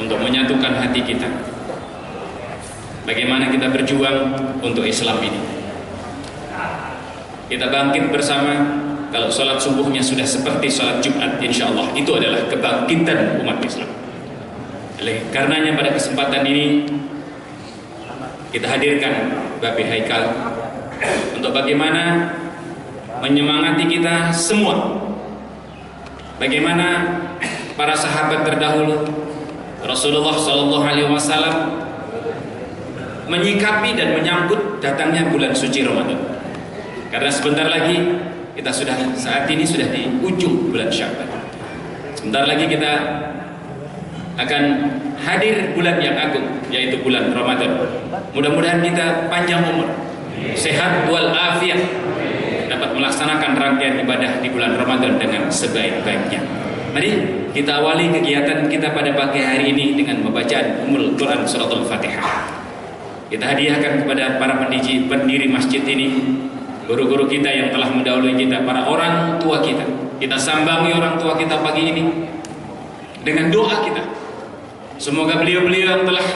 untuk menyatukan hati kita. Bagaimana kita berjuang untuk Islam ini. Kita bangkit bersama. Kalau sholat subuhnya sudah seperti sholat Jumat, insya Allah itu adalah kebangkitan umat Islam. Oleh karenanya pada kesempatan ini kita hadirkan Babe Haikal untuk bagaimana menyemangati kita semua. Bagaimana para sahabat terdahulu Rasulullah SAW menyikapi dan menyambut datangnya bulan suci Ramadan. Karena sebentar lagi kita saat ini sudah di ujung bulan Sya'ban. Sebentar lagi kita akan hadir bulan yang agung, yaitu bulan Ramadan. Mudah-mudahan kita panjang umur, sehat wal afiat, dapat melaksanakan rangkaian ibadah di bulan Ramadan dengan sebaik-baiknya. Mari kita awali kegiatan kita pada pagi hari ini dengan membacaan Ummul Quran Surat Al-Fatihah. Kita hadiahkan kepada para pendiri masjid ini, guru-guru kita yang telah mendahului kita, para orang tua kita. Kita sambangi orang tua kita pagi ini dengan doa kita. Semoga beliau-beliau yang telah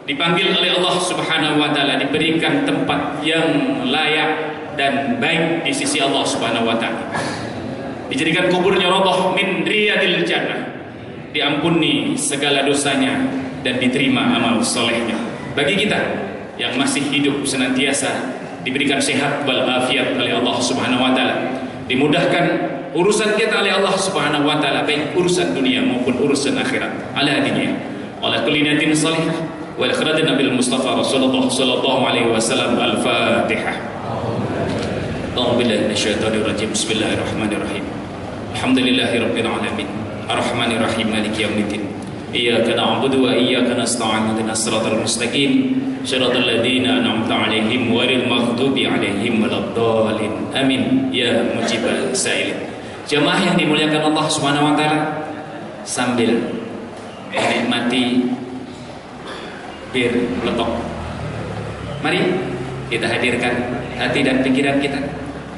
dipanggil oleh Allah Subhanahu wa taala diberikan tempat yang layak dan baik di sisi Allah Subhanahu wa taala. Dijadikan kuburnya rawdah min riyadil jannah. Diampuni segala dosanya dan diterima amal solehnya. Bagi kita yang masih hidup senantiasa diberikan sehat wal afiat oleh Allah Subhanahu wa taala, dimudahkan urusan kita oleh Allah Subhanahu wa taala, baik urusan dunia maupun urusan akhirat. Ala dunia ala kulli niyatin salihah wa akhirat Nabi Mustafa Rasulullah sallallahu alaihi wasallam. Al-Fatihah. A'udzu billahi minasyaitonir rajim. Bismillahirrahmanirrahim. Alhamdulillahirabbil alamin. Arrahmanir rahim. Maliki yaumiddin. Iyyaka na'budu wa iyyaka nasta'in. Ihdinas siratal mustaqim. Shiratal ladzina an'amta 'alaihim ghairil maghdubi 'alaihim waladdallin. Amin. Ya mujibal sa'ilin. Jemaah yang dimuliakan Allah Subhanahu wa taala, sambil menikmati bir letok, mari kita hadirkan hati dan pikiran kita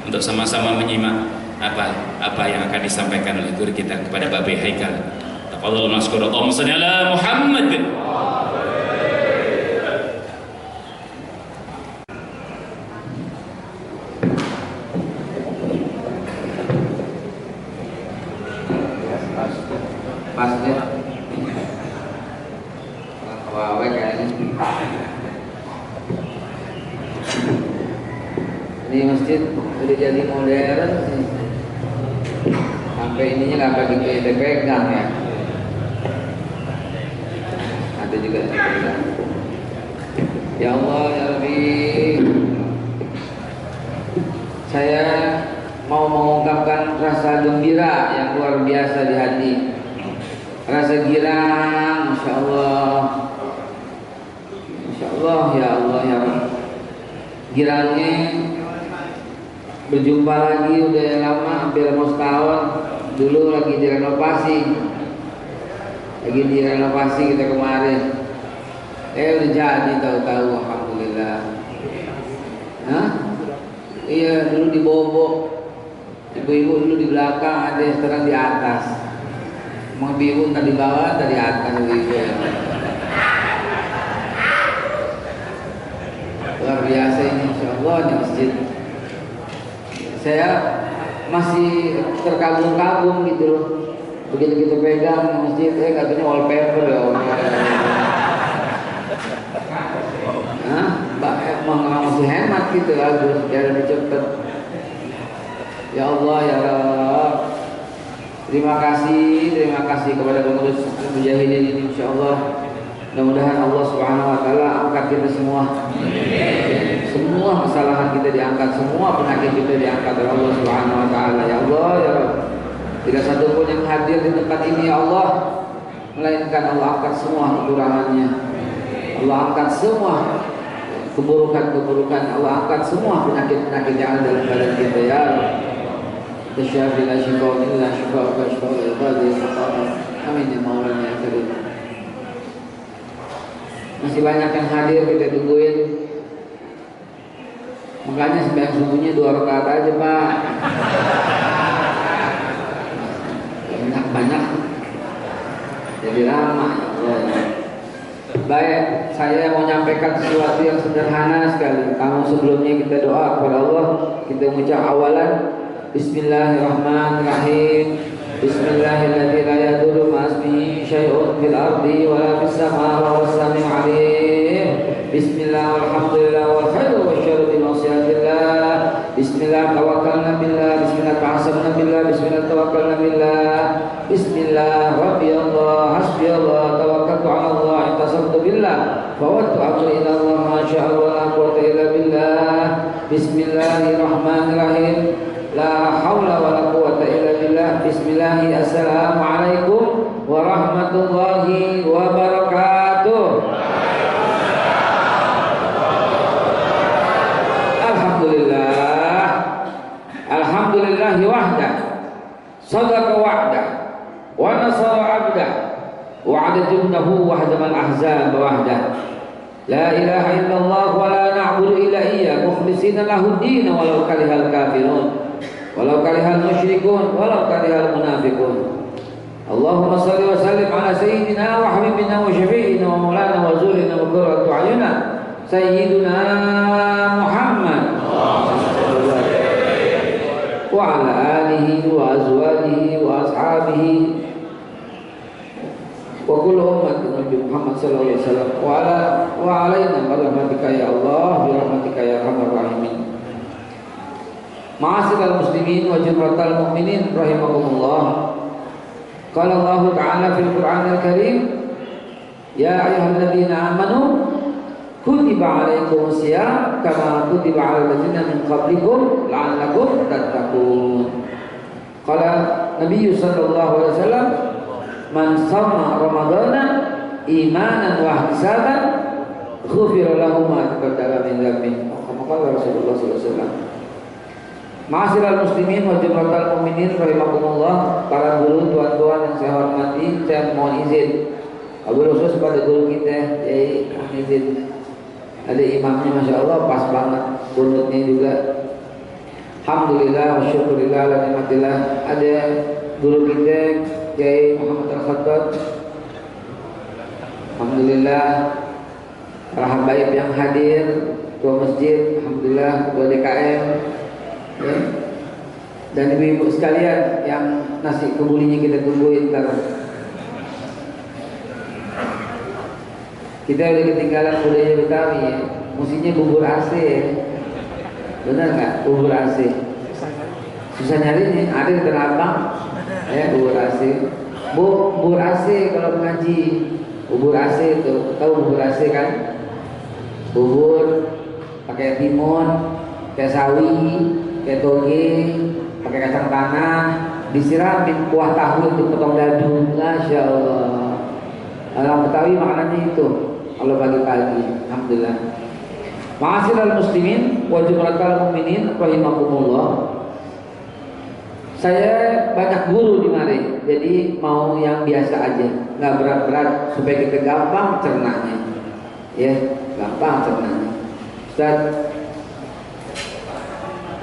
untuk sama-sama menyimak apa yang akan disampaikan oleh guru kita kepada Babe Haikal. Tafadhal mashkur. Allahumma shalli ala Muhammad. Pasnya wawe kayaknya. Ini masjid udah jadi modern sih. Sampai ininya nggak pakai dipegang ya. Ada juga dipegang. Ya Allah ya Rabbi, saya mau mengungkapkan rasa gembira yang luar biasa di hati. Rasa girang, Masya Allah, Masya Allah, ya Allah ya Rabbi. Girangnya berjumpa lagi udah lama, hampir mau setahun. Dulu lagi direnovasi kita kemarin. Udah jadi tahu-tahu, alhamdulillah. Hah? Iya, dulu dibobok. Ibu-ibu dulu di belakang, ada sekarang di atas. Mau ibu tadi bawah, tadi atas ibu ya. Luar biasa ini, Insya Allah di masjid. Saya masih terkagum-kagum gitu loh. Begitu kita pegang masjid, katanya wallpaper ya Allah. Hah? Emang masih hemat gitu, bagus, biar lebih cepet. Ya Allah ya Rabb. Terima kasih kepada pengurus Mujahidin ini, insyaallah. Mudah-mudahan Allah Subhanahu wa taala angkat kita semua. Semua kesalahan kita diangkat, semua penyakit kita diangkat oleh Allah Subhanahu wa taala. Ya Allah ya Rabb. Tidak satu pun yang hadir di tempat ini ya Allah, melainkan Allah angkat semua kekurangannya. Allah angkat semua keburukan-keburukan, Allah angkat semua penyakit-penyakit yang ada dalam badan kita ya Rabb. Tasyafi la syifa'un illa syifa'u wa syifa'u ibadi amin ya maulana ya karim. Masih banyak yang hadir, kita tungguin. Makanya sembahyang subuhnya 2 rakaat aja Pak. Banyak jadi lama ya Allah. Baik, saya mau menyampaikan sesuatu yang sederhana sekali. Kamu sebelumnya kita doa kepada Allah. Kita mengucap awalan Bismillahirrahmanirrahim. Bismillahirrahmanirrahim. La yadurru ma'asmihi syai'un fil ardi wa la fis samaa'i wa huwas sami'ul 'alim. Bismillah walhamdulillah wal khairu wasyarru bi masyiatillah. Bismillah tawakkalna billah. Bismillah ta'asamna billah. Bismillah tawakkalna billah. Bismillah rabbi Allah hasbi Allah tawakkaltu 'ala Allah intasabtu billah fawattu amri ila Allah ma syaa Allah la quwwata illa billah. Bismillahirrahmanirrahim. La haula wa la quwwata illa billah. Bismillah. Assalamualaikum warahmatullahi wabarakatuh. Alhamdulillah. Alhamdulillahi wahdah. Sadaqa wa'dah wa nasara 'abdah wa 'ada jundahu wa hazamal ahzab wahdah. La ilaha illallah wa la na'budu illa iyyah mukhlishina lahud-din walau karihal kafirun walau karihal musyrikun walau karihal munafiqun. Allahumma shalli wa sallim ala sayyidina wa habibina wa syafi'ina wa maulana wa zurina wa qurratu a'yunina sayyidina Muhammad wa ala alihi wa azwajihi wa ashabihi wa kullu ummatin Nabi Muhammad sallallahu alaihi wasallam wa alaina birahmatika ya Allah birahmatika ya arhamar rahimin. Ma'asyiral muslimin wa jumratal mu'minin rahimakumullah. Qala Allah Ta'ala fil Qur'anil Karim, ya ayyuhalladzina amanu kutiba 'alaikumus syiyam kama kutiba 'alal ladzina min qablikum la'allakum tattaqun. Qala Nabi sallallahu alaihi wasallam, man shama ramadhana imanan wa ihtisaban ghufira lahu ma taqaddama min dhanbihi. Qala Rasulullah sallallahu alaihi wasallam. Ma'asyiral muslimin wa jumratal mu'minin rahimakumullah. Para guru, tuan-tuan yang saya hormati, saya mohon izin wabil khusus pada guru kita, Yai mohon izin. Ada imamnya Masya Allah pas banget, bunutnya juga. Alhamdulillah wa syukurillah wa nikmatillah. Ada guru kita Yai Muhammad Al-Khattab. Alhamdulillah. Para habaib yang hadir, ketua masjid, alhamdulillah, ketua DKM, ya. Dan ibu-ibu sekalian yang nasi kebulinya kita tungguin ntar. Kita udah ketinggalan budaya Betawi ya. Mestinya bubur AC ya. Benar nggak? Bubur AC. Susah nyari nih. Ada di Tanah Abang. Ya bubur AC. Bubur AC kalau ngaji. Bubur AC itu. Tahu bubur AC kan? Bubur pakai timun, pakai sawi, pakai toge, pakai kacang tanah, disiramin kuah tahu untuk potong dadu. Masya Allah. Orang Betawi makanannya itu. Kalau pagi-pagi, alhamdulillah. Ma'asyiral muslimin wa jumratal mu'minin rahimakumullah. Saya banyak guru di mari, jadi mau yang biasa aja, nggak berat-berat supaya kita gampang cernanya. Ya, gampang cernanya. Ustaz,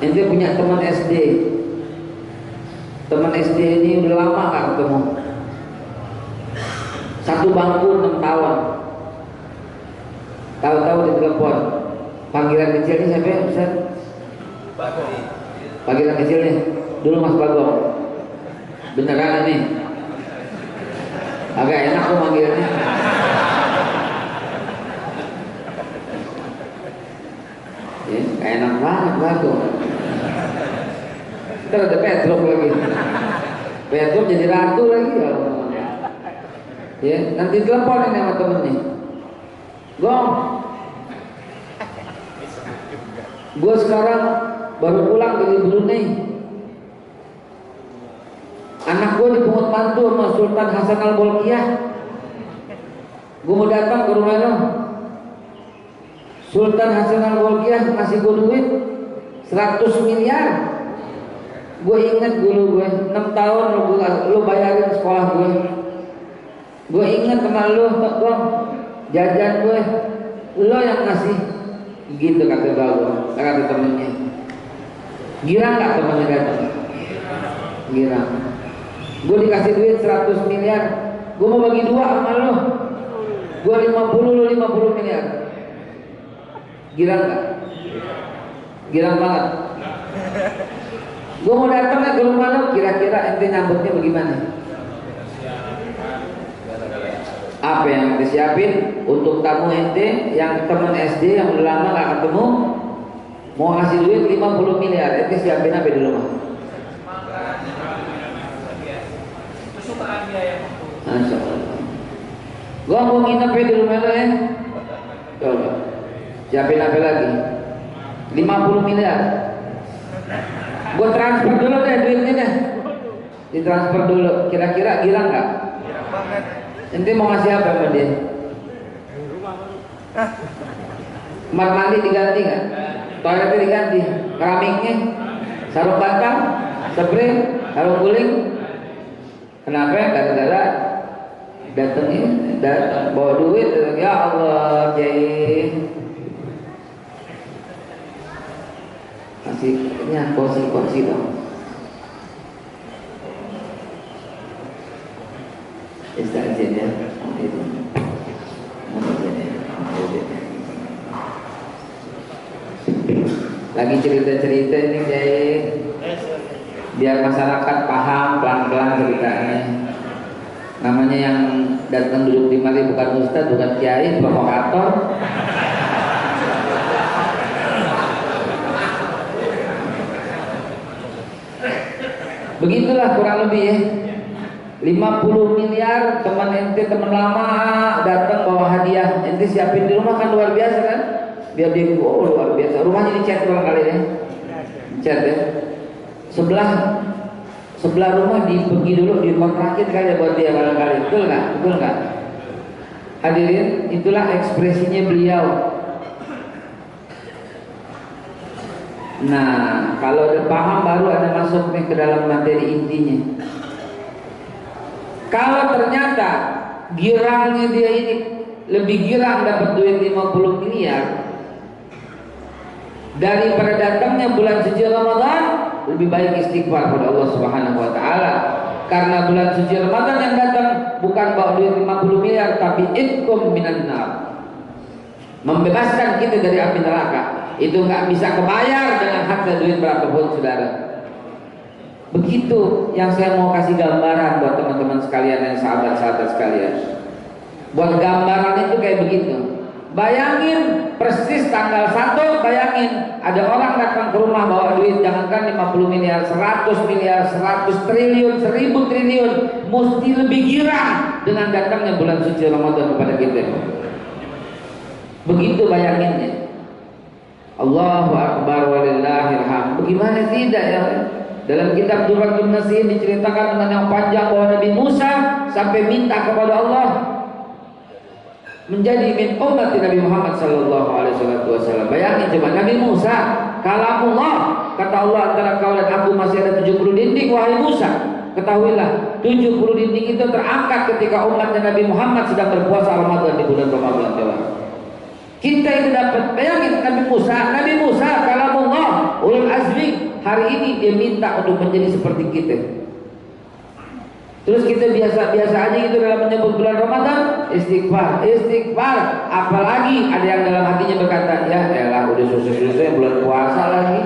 ente punya teman SD. Teman SD ini udah lama nggak ketemu. Satu bangku 6 tahun. Tahu-tahu di telepon. Panggilan kecilnya siapa ya Ustaz? Bagong. Panggilan kecilnya dulu Mas Bagong. Beneran ini? Agak enak tuh manggilnya. Ya, enak banget Bagong. Ntar ada Petruk lagi. Petruk jadi ratu lagi ya. Ya, nanti telepon ini sama temennya. Gong, gue sekarang baru pulang dari Brunei. Anak gue dipungut mantu sama Sultan Hasan Al-Bolkiah. Gue mau datang ke rumah lo. Sultan Hasan Al-Bolkiah ngasih gue duit 100 miliar. Gue inget dulu gue 6 tahun lo bayarin sekolah gue. Gue inget sama lo, Gong. Jajan gue, lo yang ngasih, gitu kata gue, kata temennya. Girang nggak temennya datang? Girang. Gue dikasih duit 100 miliar, gue mau bagi 2 sama lo. Gue 50, lo 50 miliar. Girang nggak? Girang banget. Gue mau datang ke rumah lo, kira-kira ente nyambutnya bagaimana? Apa yang ente siapin untuk tamu ente yang teman SD yang udah lama gak ketemu, mau ngasih duit 50 miliar, ente siapin apa di rumah? Masya Allah. Gua mau nginep di rumah lo ya. Coba siapin apa lagi? 50 miliar. Gua transfer dulu deh duitnya deh. Ditransfer dulu. Kira-kira girang nggak? Girang banget. Ente mau ngasih apa sama dia? Kamar mandi diganti nggak? Toiletnya diganti, keramiknya, sarung bantal, spray, sarung guling. Kenapa? Gara-gara datang bawa duit, ya Allah, Kiai. Kasihnya kursi dong. Istirahat ya. Lagi cerita-cerita ini Kiai, biar masyarakat paham pelan-pelan ceritanya. Namanya yang datang duduk di mari bukan ustaz, bukan kiai, provokator. Begitulah kurang lebih ya. 50 miliar teman ente, teman lama datang bawa hadiah, ente siapin di rumah kan luar biasa kan? Biar dia luar biasa. Rumahnya dicat barangkali ya. Cat ya. Sebelah rumah pergi dulu dikontrakin kali buat dia barangkali. Betul nggak? Betul nggak? Hadirin, itulah ekspresinya beliau. Nah, kalau udah paham baru ada masuk nih ke dalam materi intinya. Kalau ternyata girangnya dia ini lebih girang dapat duit 50 miliar daripada datangnya bulan suci Ramadan, lebih baik istighfar pada Allah Subhanahu wa taala. Karena bulan suci Ramadan yang datang bukan bawa duit 50 miliar tapi itqum minan nar. Membebaskan kita dari api neraka. Itu nggak bisa kebayar dengan harta duit berapapun, saudara. Begitu yang saya mau kasih gambaran buat teman-teman sekalian dan sahabat-sahabat sekalian. Buat gambaran itu kayak begitu. Bayangin persis tanggal 1, bayangin ada orang datang ke rumah bawa duit, jangankan 50 miliar, 100 miliar, 100 triliun, 1000 triliun, mesti lebih girang dengan datangnya bulan suci Ramadan kepada kita. Begitu bayanginnya. Allahu Akbar walillahil hamd. Bagaimana tidak ya? Dalam kitab Durratun Nasihin diceritakan dengan yang panjang bahwa Nabi Musa sampai minta kepada Allah menjadi min umat Nabi Muhammad sallallahu alaihi wasallam. Bayangin coba Nabi Musa, kalamullah, kata Allah, antara kau dan aku masih ada 70 dinding wahai Musa. Ketahuilah 70 dinding itu terangkat ketika umatnya Nabi Muhammad sedang berpuasa Ramadan di bulan Ramadan. Kita itu dapat, bayangin Nabi Musa kalamullah ulul azmi, hari ini dia minta untuk menjadi seperti kita. Terus kita biasa-biasa aja gitu dalam menyebut bulan Ramadan, istighfar. Apalagi ada yang dalam hatinya berkata, ya elah udah susah-susah bulan puasa lagi.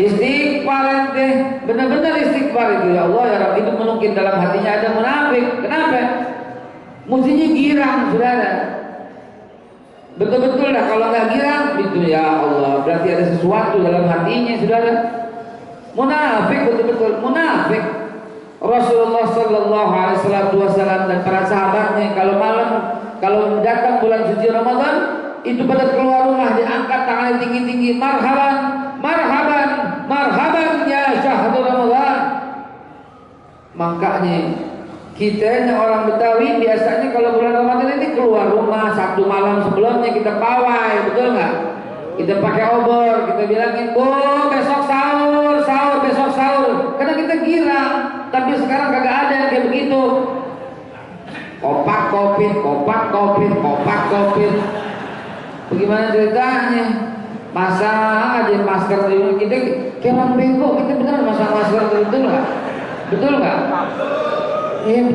Istighfar ente, benar-benar istighfar itu, ya Allah ya Rabb. Itu mungkin dalam hatinya ada munafik. Kenapa? Mestinya girang, saudara. Betul-betul lah, kalau nggak girang itu ya Allah, berarti ada sesuatu dalam hatinya, saudara. Munafik, betul-betul munafik. Rasulullah Sallallahu Alaihi Wasallam dan para sahabatnya kalau datang bulan suci Ramadan itu pada keluar rumah diangkat tangannya tinggi-tinggi, marhaban, marhaban, marhaban ya syahrul Ramadan. Makanya kita yang orang Betawi biasanya kalau bulan Ramadan ini keluar rumah satu malam sebelumnya kita pawai, betul nggak? Kita pakai obor, kita bilangin, "Bu, besok sahur, besok sahur." Karena kita girang. Tapi sekarang kagak ada yang kayak begitu. Kopak kopit. Bagaimana ceritanya? Masang aja masker di kita kayak orang bego. Kita beneran masang masker, betul nggak? Betul nggak?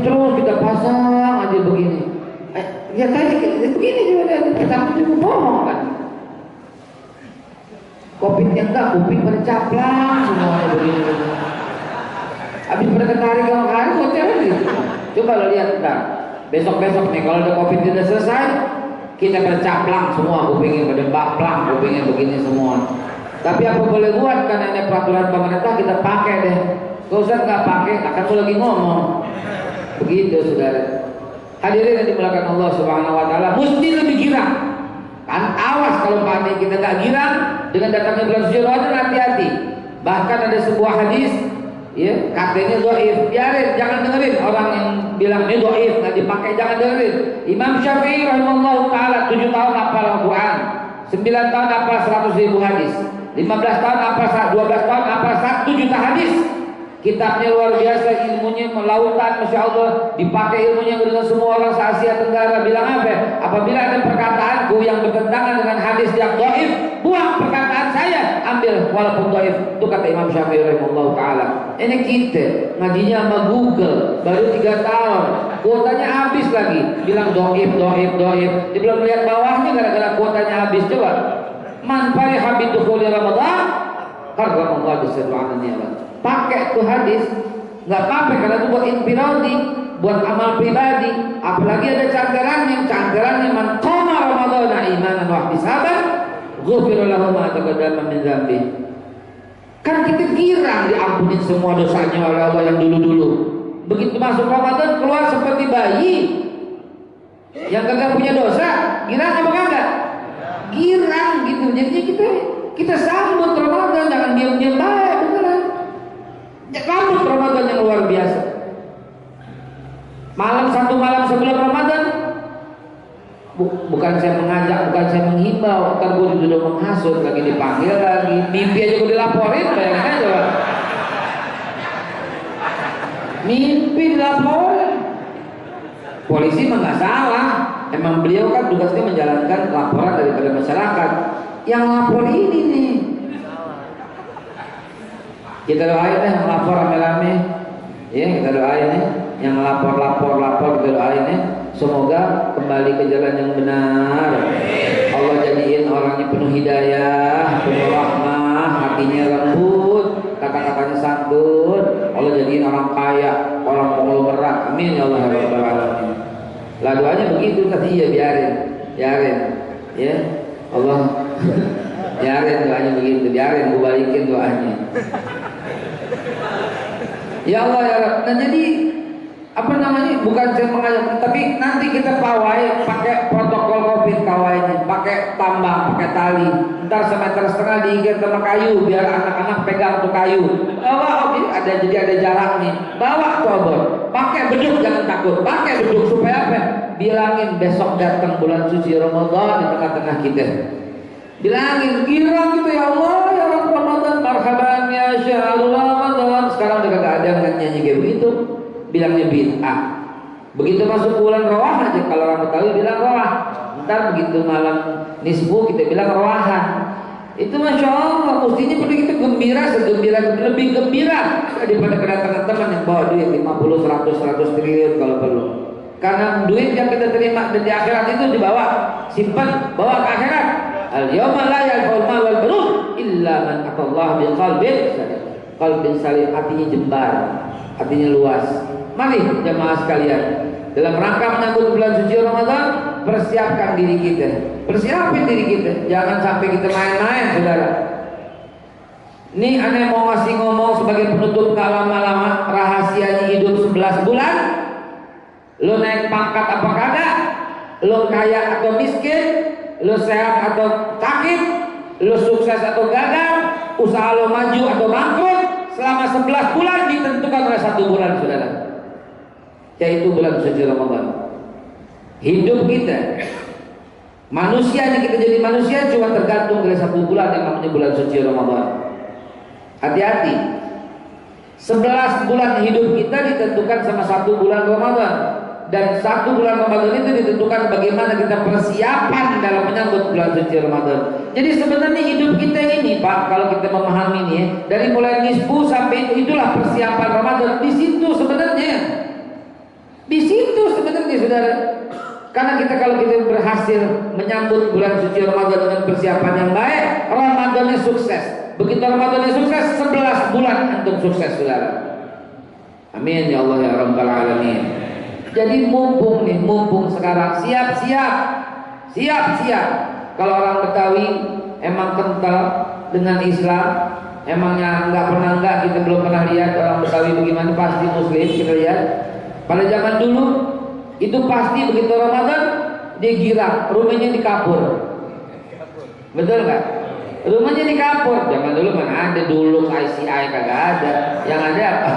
Terus kita pasang aja begini. Ya tadi begini juga kita juga bohong kan. Covidnya enggak, kuping pada caplang semuanya begini. Habis pada ketarik sama kali hotel gitu. Coba lo lihat ntar. Besok-besok nih kalau ada Covid sudah selesai, kita pada caplang semua, kupingnya pada baplang, kupingnya begini semua. Tapi apa boleh buat, karena ini peraturan pemerintah kita pakai deh. Kalau Ustaz nggak pakai, akan aku lagi ngomong. Begitu saudara. Hadirin yang dimuliakan Allah Subhanahu Wa Taala, mesti lebih girang. Kan awas kalau panik kita nggak girang dengan datangnya bulan suci Ramadan, hati-hati. Bahkan ada sebuah hadis, ya katanya dhaif, biarin, jangan dengerin orang yang bilang ini dhaif, nggak dipakai, jangan dengerin. Imam Syafi'i rahimahullah taala 7 tahun hafal Al-Quran, 9 tahun hafal 100.000 hadis, 15 tahun hafal 12 tahun hafal 1 juta hadis. Kitabnya luar biasa, ilmunya melautan, masya Allah, dipakai ilmunya dengan semua orang se-Asia Tenggara. Bilang apa? Apabila ada perkataanku yang bertentangan dengan hadis yang dhaif, buang perkataan saya, ambil walaupun dhaif. Itu kata Imam Syafi'i rahimahullah taala. Ini kita ngajinya sama Google baru 3 tahun, kuotanya habis lagi, bilang dhaif. Dia belum lihat bawahnya gara-gara kuotanya habis. Coba, man fariha bi dukhuli Ramadan karramallahu bisab'an ni'mat. Pakai tuh hadis, nggak apa-apa karena itu buat infiradi, buat amal pribadi. Apalagi ada candarannya man qama ramadhana imanan wa ihtisaban ghufira lahu ma taqaddama min dzambi. Kan kita girang diampunin semua dosanya oleh Allah yang dulu-dulu. Begitu masuk Ramadan keluar seperti bayi yang kagak punya dosa. Girang apa kagak? Girang gitu. Jadi kita sambut Ramadan, jangan diam-diam baik, beneran. Sambut Ramadan yang luar biasa. Satu malam sebelum Ramadan, bukan saya mengajak, bukan saya menghimbau, ntar gue udah menghasut lagi, dipanggil lagi, mimpi aja gue dilaporin, bayangin aja Pak. Mimpi dilaporin. Polisi mah nggak salah, emang beliau kan tugasnya menjalankan laporan daripada masyarakat. Yang lapor ini nih, kita doain deh yang lapor rame-rame, ya kita doain ya, yang lapor kita doain ya, semoga kembali ke jalan yang benar. Allah jadiin orangnya penuh hidayah, penuh rahmah, hatinya lembut, kata-katanya santun. Allah jadiin orang kaya, orang konglomerat. Amin ya Allah ya Rabbal Alamin. Lah doanya begitu, kata iya biarin, ya Allah. Biarin doanya begitu, biarin gue balikin doanya. Ya Allah ya Rabb. Nah jadi apa namanya? Bukan saya mengajak, tapi nanti kita pawai pakai protokol Covid kawainya, pakai tambang, pakai tali. Ntar 1,5 meter diikat sama kayu, biar anak-anak pegang tuh kayu. Bawa oke, jadi ada jaraknya. Bawa tuh obor. Pakai beduk, jangan takut. Pakai beduk supaya apa? Bilangin besok datang bulan suci Ramadan di tengah-tengah kita. Bilangin girang gitu, ya Allah ya Ramadan, marhaban ya syahrul Ramadan. Sekarang udah kagak ada nyanyi kayak begitu, bilangnya bid'ah. Begitu masuk bulan rawah aja, kalau orang Betawi bilang rawah. Ntar begitu malam nisfu kita bilang rawahan. Itu masya Allah, mestinya perlu kita gembira, lebih gembira daripada kedatangan teman yang bawa duit 50, 100 triliun kalau perlu. Karena duit yang kita terima di akhirat itu dibawa, simpan, bawa ke akhirat. Al-yawma la yanfa'ul mal wal banun illa man atallaha biqalbin salim. Qalbin salim, hatinya jembar, hatinya luas. Mari jemaah sekalian, dalam rangka menyambut bulan suci Ramadan, persiapkan diri kita. Persiapin diri kita, jangan sampai kita main-main, saudara. Ini aneh mau ngasih ngomong sebagai penutup gak lama-lama, rahasianya hidup 11 bulan. Lo naik pangkat apa kagak, lo kaya atau miskin, lo sehat atau sakit, lo sukses atau gagal, usaha lo maju atau bangkrut, selama 11 bulan ditentukan oleh 1 bulan, saudara, yaitu bulan suci Ramadan. Hidup kita, manusia ini, kita jadi manusia cuma tergantung dari 1 bulan yang namanya bulan suci Ramadan. Hati-hati, 11 bulan hidup kita ditentukan sama 1 bulan Ramadan. Dan 1 bulan Ramadan itu ditentukan bagaimana kita persiapan dalam menyambut bulan suci Ramadan. Jadi sebenarnya hidup kita ini, Pak, kalau kita memahami ini ya, dari mulai nisfu sampai itulah persiapan Ramadan. Di situ sebenarnya, saudara. Karena kalau kita berhasil menyambut bulan suci Ramadan dengan persiapan yang baik, Ramadannya sukses. Begitu Ramadannya sukses, 11 bulan antum sukses, saudara. Amin ya Allah ya Rabbal Alamin. Jadi mumpung sekarang siap-siap. Kalau orang Betawi emang kental dengan Islam, emangnya kita belum pernah lihat orang Betawi bagaimana, pasti Muslim kita lihat. Pada zaman dulu itu pasti begitu Ramadan dia girang, rumahnya di kapur. Betul nggak? Rumahnya di kapur. Zaman dulu mana ada dulu ICI, kagak ada. Yang ada apa?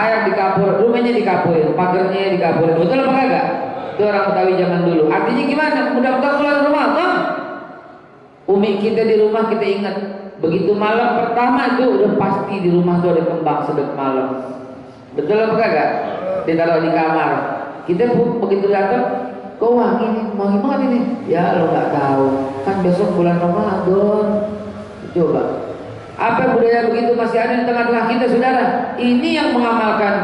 Yang di kapur, rumahnya di kapurin, pagernya di kapurin. Betul apa kagak? Itu orang Betawi zaman dulu. Artinya gimana? Mudah-mudahan bulan Ramadan. Umi kita di rumah kita ingat. Begitu malam pertama itu udah pasti di rumah tuh ada kembang sedap malam. Betul apa kagak? Ditaruh di kamar. Kita begitu datang, kok wangi banget ini. Ya lo nggak tahu, kan besok bulan Ramadan. Coba, apa budaya begitu masih ada di tengah-tengah kita, saudara? Ini yang mengamalkan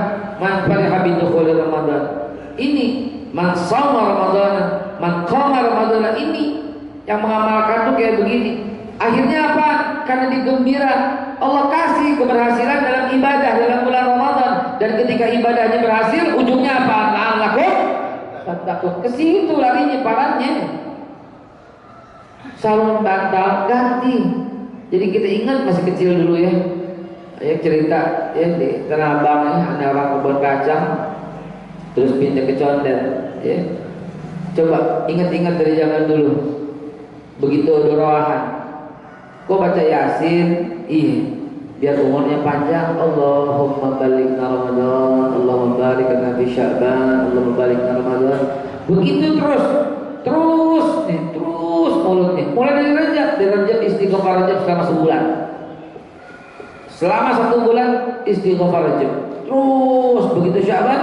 man fariha bi dukhuli Ramadan. Ini man shoma Ramadan, man qama Ramadan, ini yang mengamalkan tuh kayak begini. Akhirnya apa? Karena digembira, Allah kasih keberhasilan dalam ibadah dalam bulan Ramadan. Dan ketika ibadahnya berhasil, ujungnya apa? Takut ke situ larinya, parahnya. Salon bantal ganti. Jadi kita ingat masih kecil dulu ya. Cerita ya di Tanah Abang ya, ada orang kebun kacang terus pindah ke condet ya. Coba ingat-ingat dari zaman dulu. Begitu doahan. Kok baca Yasin? Iya, biar umurnya panjang. Allahumma balighna Ramadan, Allahumma barik lana fi Sya'ban, Allahumma balighna Ramadan. Begitu terus mulutnya. Mulai dari Rajab istighfar Rajab selama sebulan. Selama 1 bulan istighfar Rajab. Terus begitu Sya'ban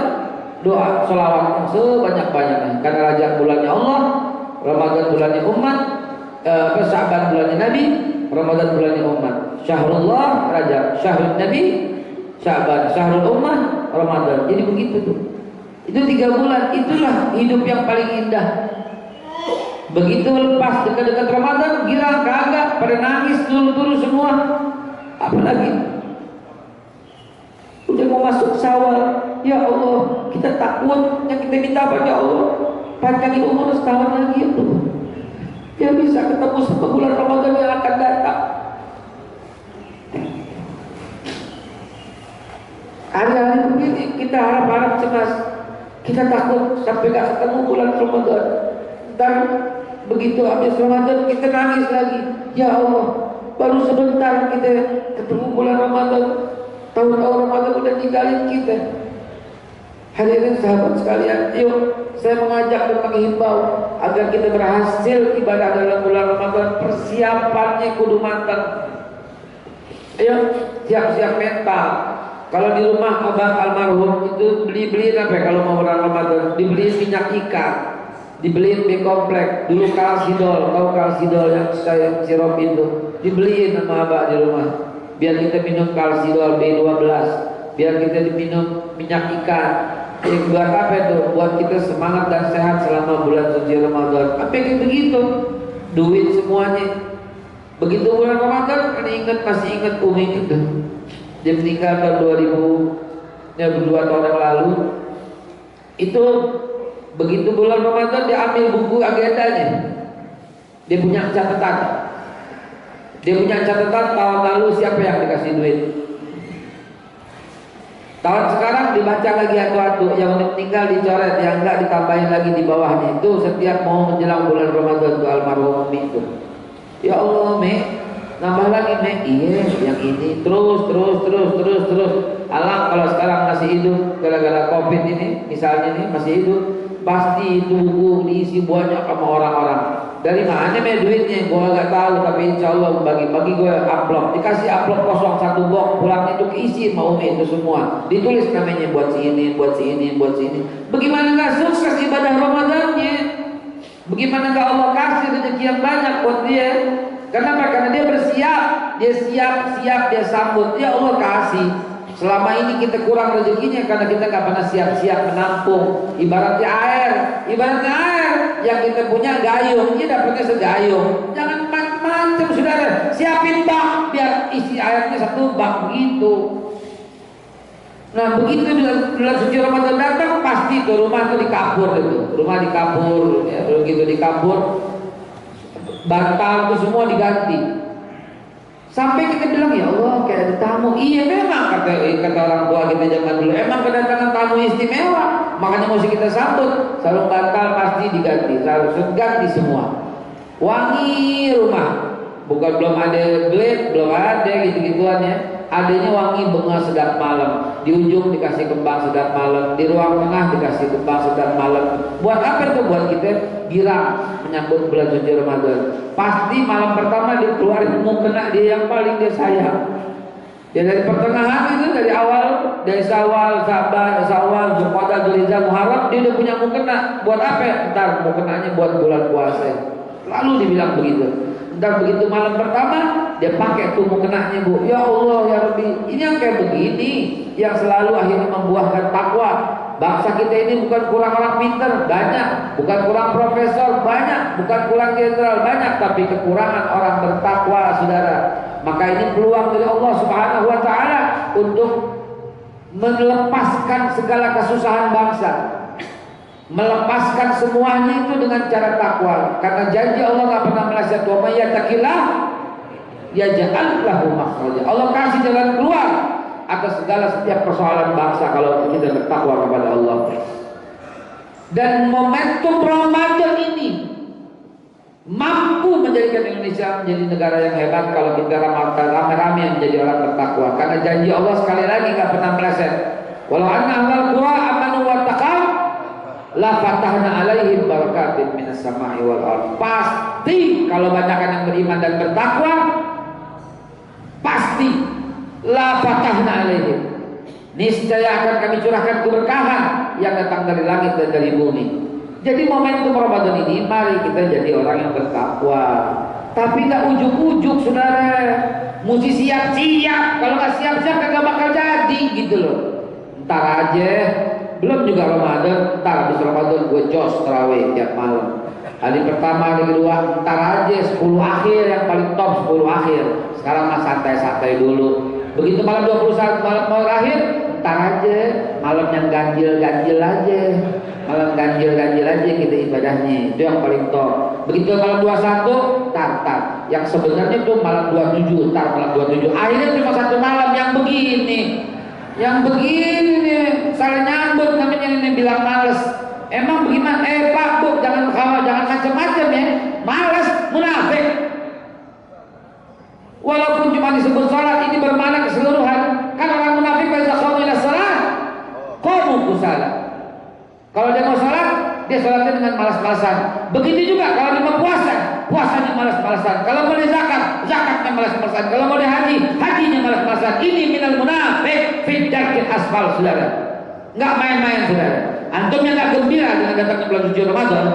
doa sholawat sebanyak-banyaknya. Karena Rajab bulannya Allah, Ramadan bulannya umat, Sya'ban bulannya Nabi, Ramadan bulannya umat. Syahrullah Rajab, Syahrul Nabi Sya'ban, Syahrul Ummah Ramadan. Jadi begitu tuh. Itu 3 bulan. Itulah hidup yang paling indah. Begitu lepas dekat-dekat Ramadan, girang kagak, pada nangis turu semua. Apalagi udah mau masuk Syawal, ya Allah, kita takut. Yang kita minta apa ya Allah? Panjangin umur setahun lagi ya Allah. Dia bisa ketemu sama bulan Ramadan yang akan datang. Hari-hari begini kita harap-harap cemas. Kita takut sampai gak ketemu bulan Ramadan. Ntar begitu habis Ramadan kita nangis lagi. Ya Allah, baru sebentar kita ketemu bulan Ramadan. Tahun-tahun Ramadan udah tinggalin kita. Hadirin sahabat sekalian, yuk saya mengajak dan menghimbau agar kita berhasil ibadah dalam bulan Ramadan. Persiapannya kudu matang. Ayo siap-siap mental. Kalau di rumah abang almarhum itu beli apa ya, kalau mau bulan Ramadan? Dibeliin minyak ikan, dibeliin B-komplek. Dulu kalsidol, tahu kalsidol yang saya sirup itu, dibeliin sama abang di rumah. Biar kita minum kalsidol B12, biar kita diminum minyak ikan. Buat apa itu? Buat kita semangat dan sehat selama bulan suci Ramadan. Apa yang begitu? Duit semuanya. Begitu bulan Ramadan, masih ingat Umi itu. Dia meninggal tahun 2 tahun yang lalu. Itu begitu bulan Ramadan dia ambil buku agendanya. Dia punya catatan. Tahun lalu siapa yang dikasih duit. Tahun sekarang dibaca lagi atu-atu, yang meninggal dicoret, yang enggak ditambahin lagi di bawahnya. Itu setiap mau menjelang bulan Ramadan itu almarhum Umi itu. Ya Allah, Mi, nambah lagi, Mi. Iya, yang ini terus. Alang kalau sekarang masih hidup gara-gara Covid ini, misalnya nih masih hidup, pasti itu buku diisi banyak sama orang-orang. Dari mana me duitnya? Gua nggak tahu, tapi insya Allah bagi gue amplop, dikasih amplop kosong 1 box, pulangnya itu keisi mau itu semua, ditulis namanya buat si ini. Bagaimana nggak sukses ibadah Ramadannya? Bagaimana nggak Allah kasih rezeki yang banyak buat dia? Kenapa? Karena dia bersiap, dia siap, dia sambut. Ya Allah kasih. Selama ini kita kurang rezekinya karena kita nggak pernah siap-siap menampung. Ibaratnya air yang kita punya gayung, dia dapatnya segayung. Jangan macam-macam saudara. Siapin bak biar isi airnya satu bak begitu. Nah begitu bulan suci Ramadan datang, pasti tuh rumah tuh dikapur itu, rumah dikapur, ya, begitu dikapur, bantal tuh semua diganti. Sampai kita bilang ya Allah kayak ada tamu. Iya memang kata orang tua kita zaman dulu, emang kedatangan tamu istimewa, makanya mesti kita sambut. Sarung bantal pasti diganti, sarung ganti semua. Wangi rumah, bukan belum ada blade, belum ada gitu-gituan ya. Adanya wangi bunga sedap malam, di ujung dikasih kembang sedap malam, di ruang tengah dikasih kembang sedap malam. Buat apa itu? Buat kita girang menyambut bulan suci Ramadan. Pasti malam pertama dia keluarin mukena dia yang paling dia sayang. Ya dari pertengahan itu, dari awal, dari Syawal, Sa'ban, Syawal, Zulqa'dah, Dzulhijjah, Muharram, dia udah punya mukena. Buat apa? Ntar mukenanya buat bulan puasa. Lalu dibilang begitu. Ntar begitu malam pertama dia pakai tuh mukenanya bu. Ya Allah ya Rabbi, ini yang kayak begini yang selalu akhirnya membuahkan takwa. Bangsa kita ini bukan kurang orang pintar, banyak. Bukan kurang profesor, banyak. Bukan kurang jenderal, banyak. Tapi kekurangan orang bertakwa, saudara. Maka ini peluang dari Allah Subhanahu Wa Taala untuk melepaskan segala kesusahan bangsa, melepaskan semuanya itu dengan cara takwa. Karena janji Allah nggak pernah meleset. Wa may yattaqillah yaj'al lahu makhraja. Allah kasih jalan keluar atas segala setiap persoalan bangsa kalau kita bertakwa kepada Allah. Dan momentum Ramadan ini mampu menjadikan Indonesia menjadi negara yang hebat kalau kita rame-rame menjadi orang bertakwa. Karena janji Allah sekali lagi nggak pernah meleset. Walau anna ahlal qura amanu wattaqaw la fatahna alaihim barakatin minas sama'i wal ardh. Pasti kalau banyakkan yang beriman dan bertakwa, pasti la fatahna alaihim, niscaya akan kami curahkan keberkahan yang datang dari langit dan dari bumi. Jadi momentum Ramadan ini mari kita jadi orang yang bertakwa. Tapi nggak ujuk-ujuk saudara, mesti siap-siap. Kalau nggak siap-siap kagak bakal jadi gitu loh. Ntar aja, belum juga Ramadan, ntar habis Ramadan gue jos tarawih tiap malam. Hari pertama, hari kedua, ntar aja 10 akhir yang paling top 10 akhir. Sekarang mah santai-santai dulu. Begitu malam 21 malam akhir, ntar aja malam yang ganjil aja. Malam ganjil aja kita ibadahnya. Itu yang paling top. Begitu malam 21, tar. Yang sebenarnya tuh malam 27, ntar malam 27. Akhirnya cuma satu malam yang begini. Yang begini salah nyambut namanya ini bilang males. Emang bagaimana? Pak Bu, jangan macam-macam ya. Males, munafik. Walaupun cuma disebut salat, ini bermakna keseluruhan. Kan orang munafik pada qamu ila salat, qamu kusala. Kalau dia mau salat, dia salatnya dengan malas-malasan. Begitu juga kalau dia mau puasa, puasanya malas-malasan. Kalau mau zakat, zakatnya malas-malasan. Kalau mau haji, hajinya malas-malasan. Ini minal munafik fi darkil asfal, saudara. Enggak main-main, saudara. Antum yang enggak gembira dengan datangnya bulan suci Ramadan,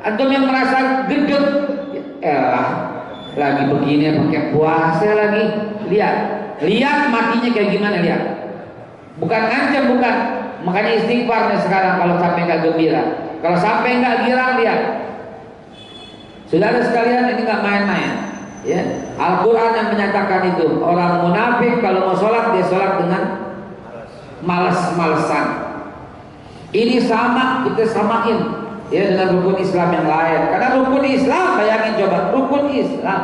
antum yang merasa gedeg, lagi begini pakai puasa lagi, lihat matinya kayak gimana, lihat. Bukan ngancam, bukan. Makanya istighfar nih sekarang kalau sampai nggak gembira, kalau sampai nggak girang, lihat. Saudara sekalian, ini nggak main-main. Ya, Al-Quran yang menyatakan itu orang munafik kalau mau sholat dia sholat dengan malas-malesan. Ini sama kita samain ya dengan rukun Islam yang lain. Karena rukun Islam, bayangin coba, rukun Islam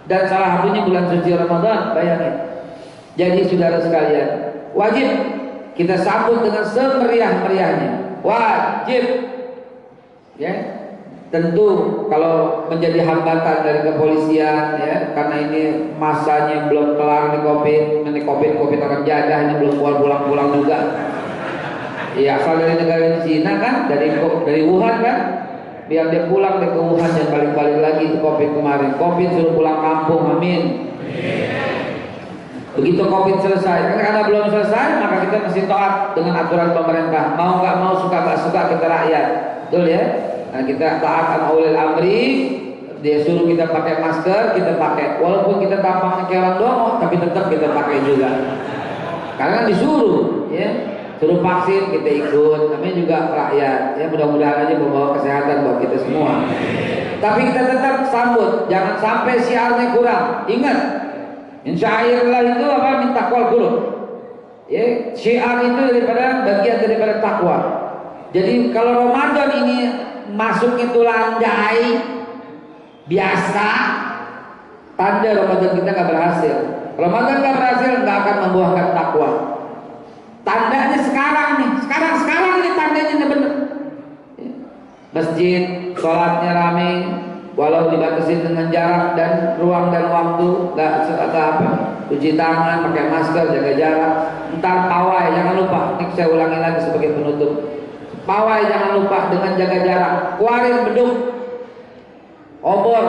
dan salah satunya bulan suci Ramadan, bayangin. Jadi saudara sekalian, wajib kita sambut dengan semeriah-meriahnya. Wajib. Ya. Tentu kalau menjadi hambatan dari kepolisian ya, karena ini masanya belum kelar nih Covid akan jadah, ini belum pulang juga. Ya asal dari negara Cina kan, dari Wuhan kan, biar dia pulang ke Wuhan dan balik lagi ke Covid kemarin. Covid suruh pulang kampung, amin. Begitu Covid selesai, karena belum selesai maka kita mesti taat dengan aturan pemerintah. Mau nggak mau, suka nggak suka kita rakyat, betul ya. Nah, kita taat ulil amri, dia suruh kita pakai masker, kita pakai. Walaupun kita tampangnya kayak orang domo, tapi tetap kita pakai juga. Karena disuruh, ya. Suruh vaksin kita ikut, namanya juga rakyat. Ya mudah-mudahan aja membawa kesehatan buat kita semua. Tapi kita tetap sambut, jangan sampai syiarnya kurang. Ingat, min syairillah itu apa? Min taqwal qulub. Ya, syiar itu bagian daripada takwa. Jadi kalau Ramadan ini masuk itu landai biasa, tanda Ramadan kita nggak berhasil. Ramadan nggak berhasil, nggak akan membuahkan takwa. Tandanya sekarang nih, sekarang ini tandanya benar. Masjid, sholatnya rame, walau dibatasi dengan jarak dan ruang dan waktu, nggak apa, cuci tangan, pakai masker, jaga jarak. Ntar pawai, jangan lupa. Ini saya ulangi lagi sebagai penutup. Pawai jangan lupa dengan jaga jarak. Keluarin beduk, obor.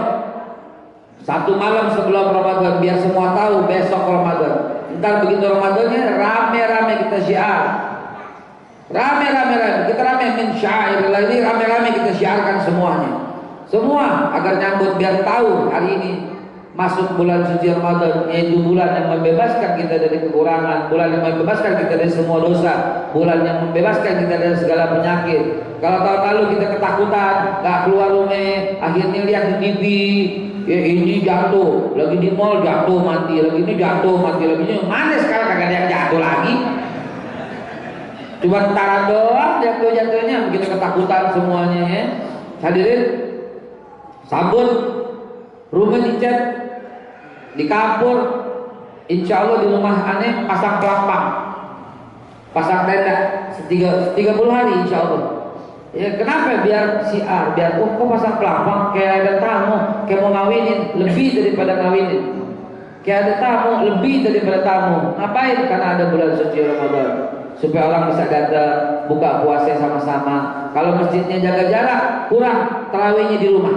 1 malam sebelum Ramadan biar semua tahu besok Ramadan. Ntar begitu Ramadannya rame-rame kita syiar. Rame-rame kita rame min syairillah ini rame-rame kita syiarkan semuanya. Semua agar nyambut biar tahu hari ini masuk bulan suci Ramadan, yaitu bulan yang membebaskan kita dari kekurangan, bulan yang membebaskan kita dari semua dosa, bulan yang membebaskan kita dari segala penyakit. Kalau tahun lalu kita ketakutan, nggak keluar rumah, akhirnya lihat di TV, ya ini jatuh, lagi di mall jatuh mati, lagi ini jatuh mati, lagi ini mana sekarang kagak ada yang jatuh lagi. Cuma ntar doang jatuh-jatuhnya, begitu ketakutan semuanya ya. Hadirin, sabun, rumah dicat, di kapur, insya Allah di rumah aneh pasang pelapang, pasang tenda 30 hari insya Allah. Ya kenapa? Biar syiar, biar kok pasang pelapang kayak ada tamu, kayak mau ngawinin, lebih daripada ngawinin. Kayak ada tamu, lebih daripada tamu. Ngapain? Karena ada bulan suci Ramadan, supaya orang bisa datang buka puasa sama-sama. Kalau masjidnya jaga jarak, kurang tarawihnya di rumah.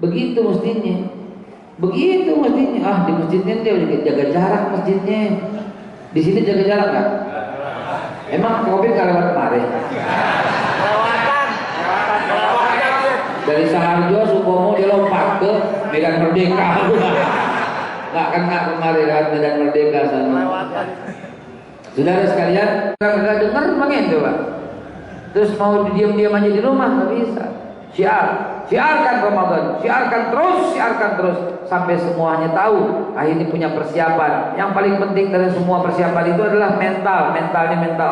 Begitu mestinya. Begitu mestinya. Ah di masjidnya dia jaga jarak masjidnya. Di sini jaga jarak nggak? Emang Covid nggak lewat kemarin? Dari Saharjo, Supomo dia lompat ke Medan Merdeka. Nggak kena kemarin lewat Medan Merdeka sana. Saudara sekalian, nggak dengar makin coba. Terus mau diam-diam aja di rumah nggak bisa. Syiarkan Ramadan, siarkan terus sampai semuanya tahu. Akhirnya punya persiapan. Yang paling penting dari semua persiapan itu adalah mental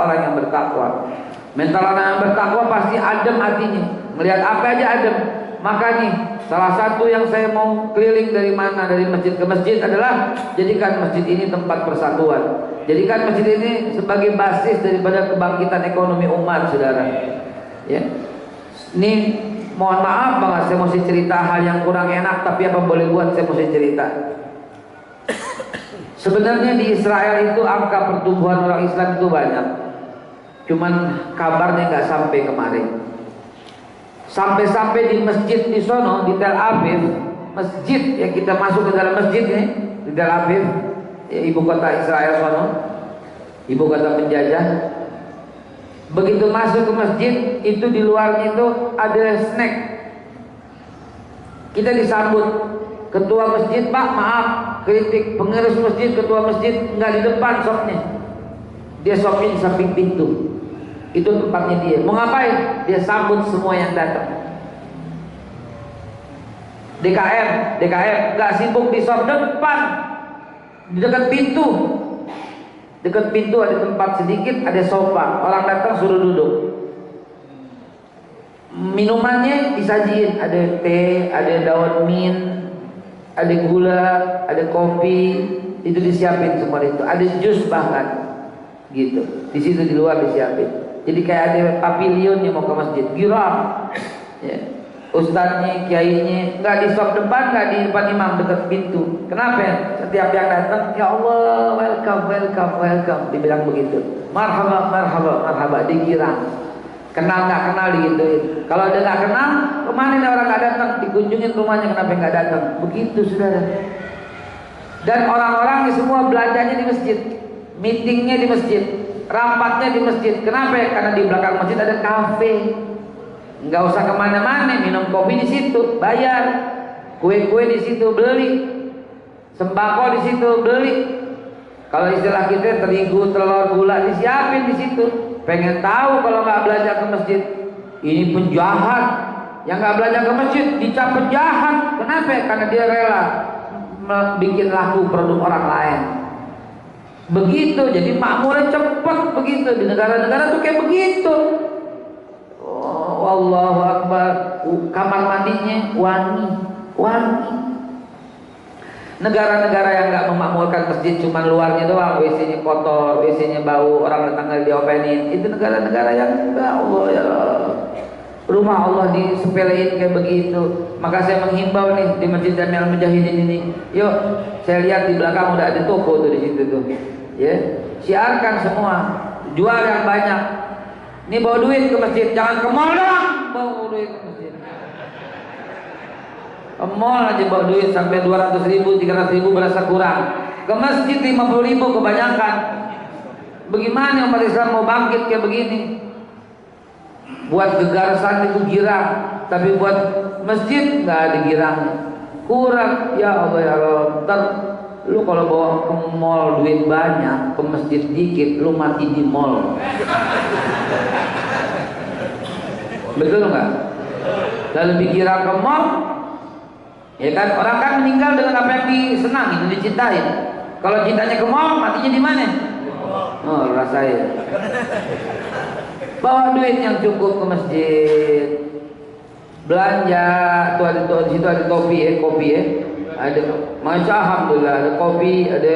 orang yang bertakwa. Mental orang yang bertakwa pasti adem hatinya. Melihat apa aja adem. Makanya salah satu yang saya mau keliling dari masjid ke masjid adalah jadikan masjid ini tempat persatuan. Jadikan masjid ini sebagai basis daripada kebangkitan ekonomi umat, saudara. Ya, ini mohon maaf banget saya mesti cerita hal yang kurang enak, tapi apa boleh buat saya mesti cerita. Sebenarnya di Israel itu angka pertumbuhan orang Islam itu banyak, cuman kabarnya nggak sampai kemarin. Sampai-sampai di masjid di sono di Tel Aviv, masjid yang kita masuk ke dalam masjidnya di Tel Aviv, ya, ibu kota Israel sono, ibu kota penjajah. Begitu masuk ke masjid itu di luarnya itu ada snack. Kita disambut ketua masjid, Pak maaf kritik pengurus masjid, ketua masjid nggak di depan shopnya, dia shopnya di samping pintu. Itu tempatnya dia. Mau ngapain? Dia sambut semua yang datang. DKM nggak sibuk di shop depan, di dekat pintu. Dekat pintu ada tempat sedikit, ada sofa. Orang datang suruh duduk. Minumannya disajiin, ada teh, ada daun mint, ada gula, ada kopi. Itu disiapin semua itu. Ada jus bahkan, gitu. Di situ di luar disiapin. Jadi kayak ada pavilion yang mau ke masjid, girang. Ya. Ustadznya, kiainya nggak di shop depan, nggak di depan imam, dekat pintu. Kenapa? Setiap yang datang, ya Allah, welcome, dibilang begitu. Marhaba, dikirang. Kenal nggak kenal digituin. Kalau dia nggak kenal, kemana nih orang nggak datang? Dikunjungin rumahnya, kenapa nggak datang? Begitu, saudara. Dan orang-orang semua belanjanya di masjid, meetingnya di masjid, rapatnya di masjid. Kenapa? Karena di belakang masjid ada kafe. Nggak usah kemana-mana, minum kopi di situ, bayar. Kue-kue di situ beli, sembako di situ beli. Kalau istilah kita terigu, telur, gula disiapin di situ. Pengen tahu kalau nggak belajar ke masjid, ini penjahat, Yang nggak belanja ke masjid dicap penjahat. Kenapa? Karena dia rela bikin laku produk orang lain. Begitu, jadi makmurnya cepat begitu. Di negara-negara tuh kayak begitu. Oh, Allahu Akbar. Kamar mandinya wangi. Negara-negara yang nggak memakmurkan masjid cuma luarnya doang, WC-nya kotor, WC-nya bau, orang datang nggak diopenin. Itu negara-negara yang enggak, Allah ya Allah. Rumah Allah disepelein kayak begitu. Maka saya menghimbau nih di Masjid Jami'al Mujahidin ini, yuk, saya lihat di belakang udah ada toko tuh di situ tuh, ya, siarkan semua, jual yang banyak. Ini bawa duit ke masjid, jangan ke mall doang, bawa duit ke masjid. Ke mall aja bawa duit sampai 200.000, 300.000 berasa kurang. Ke masjid 50.000 kebanyakan. Bagaimana umat Islam mau bangkit kayak begini? Buat gegarasan itu girang, tapi buat masjid nggak ada girangnya, kurang. Ya Allah ya Allah, ntar lu kalau bawa ke mall duit banyak, ke masjid dikit, lu mati di mall. Betul nggak? Lalu dikira ke mall, ya kan, orang kan meninggal dengan apa yang disenangi, dicintai. Kalau cintanya ke mall, matinya di mana? Oh, rasain. Bawa duit yang cukup ke masjid, belanja. Tuh di situ ada kopi ya, ada, masya alhamdulillah, ada kopi, ada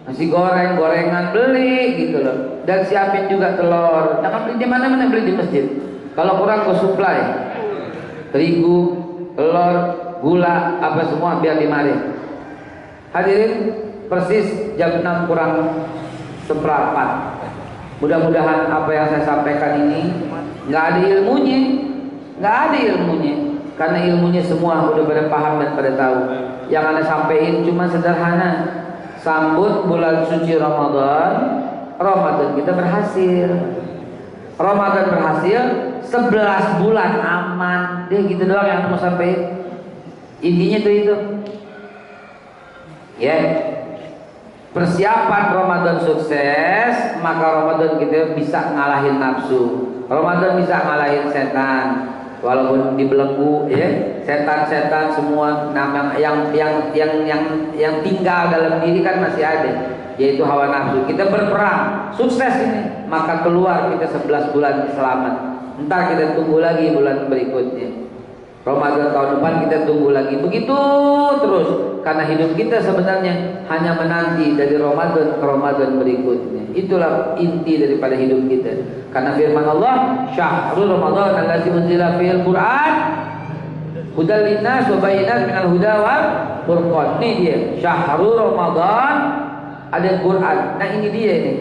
nasi goreng, gorengan, beli gitu loh. Dan siapin juga telur. Jangan beli di mana-mana, beli di masjid. Kalau kurang ke supply, terigu, telur, gula, apa semua biar dimari. Hadirin, persis jam 6 kurang seperempat. Mudah-mudahan apa yang saya sampaikan ini nggak ada ilmunya, karena ilmunya semua udah pada paham dan pada tahu. Yang Anda sampaikan cuma sederhana, sambut bulan suci Ramadan kita berhasil. Ramadan berhasil, 11 bulan aman. Deh gitu doang yang mau sampaikan. Intinya tuh itu. Ya. Persiapan Ramadan sukses, maka Ramadan kita bisa ngalahin nafsu. Ramadan bisa ngalahin setan, walaupun dibelenggu, ya. Setan-setan semua yang tinggal dalam diri kan masih ada, yaitu hawa nafsu. Kita berperang, sukses ini, maka keluar kita 11 bulan selamat. Entar kita tunggu lagi bulan berikutnya. Ramadan tahun depan kita tunggu lagi, begitu terus, karena hidup kita sebenarnya hanya menanti dari Ramadan ke Ramadan berikutnya. Itulah inti daripada hidup kita. Karena firman Allah, syahrul Ramadan allazi unzila fihil Qur'an hudal linnas wa bayyinat minal huda wal furqan. Ini dia, syahrul Ramadan, ada Quran. Nah ini dia ini.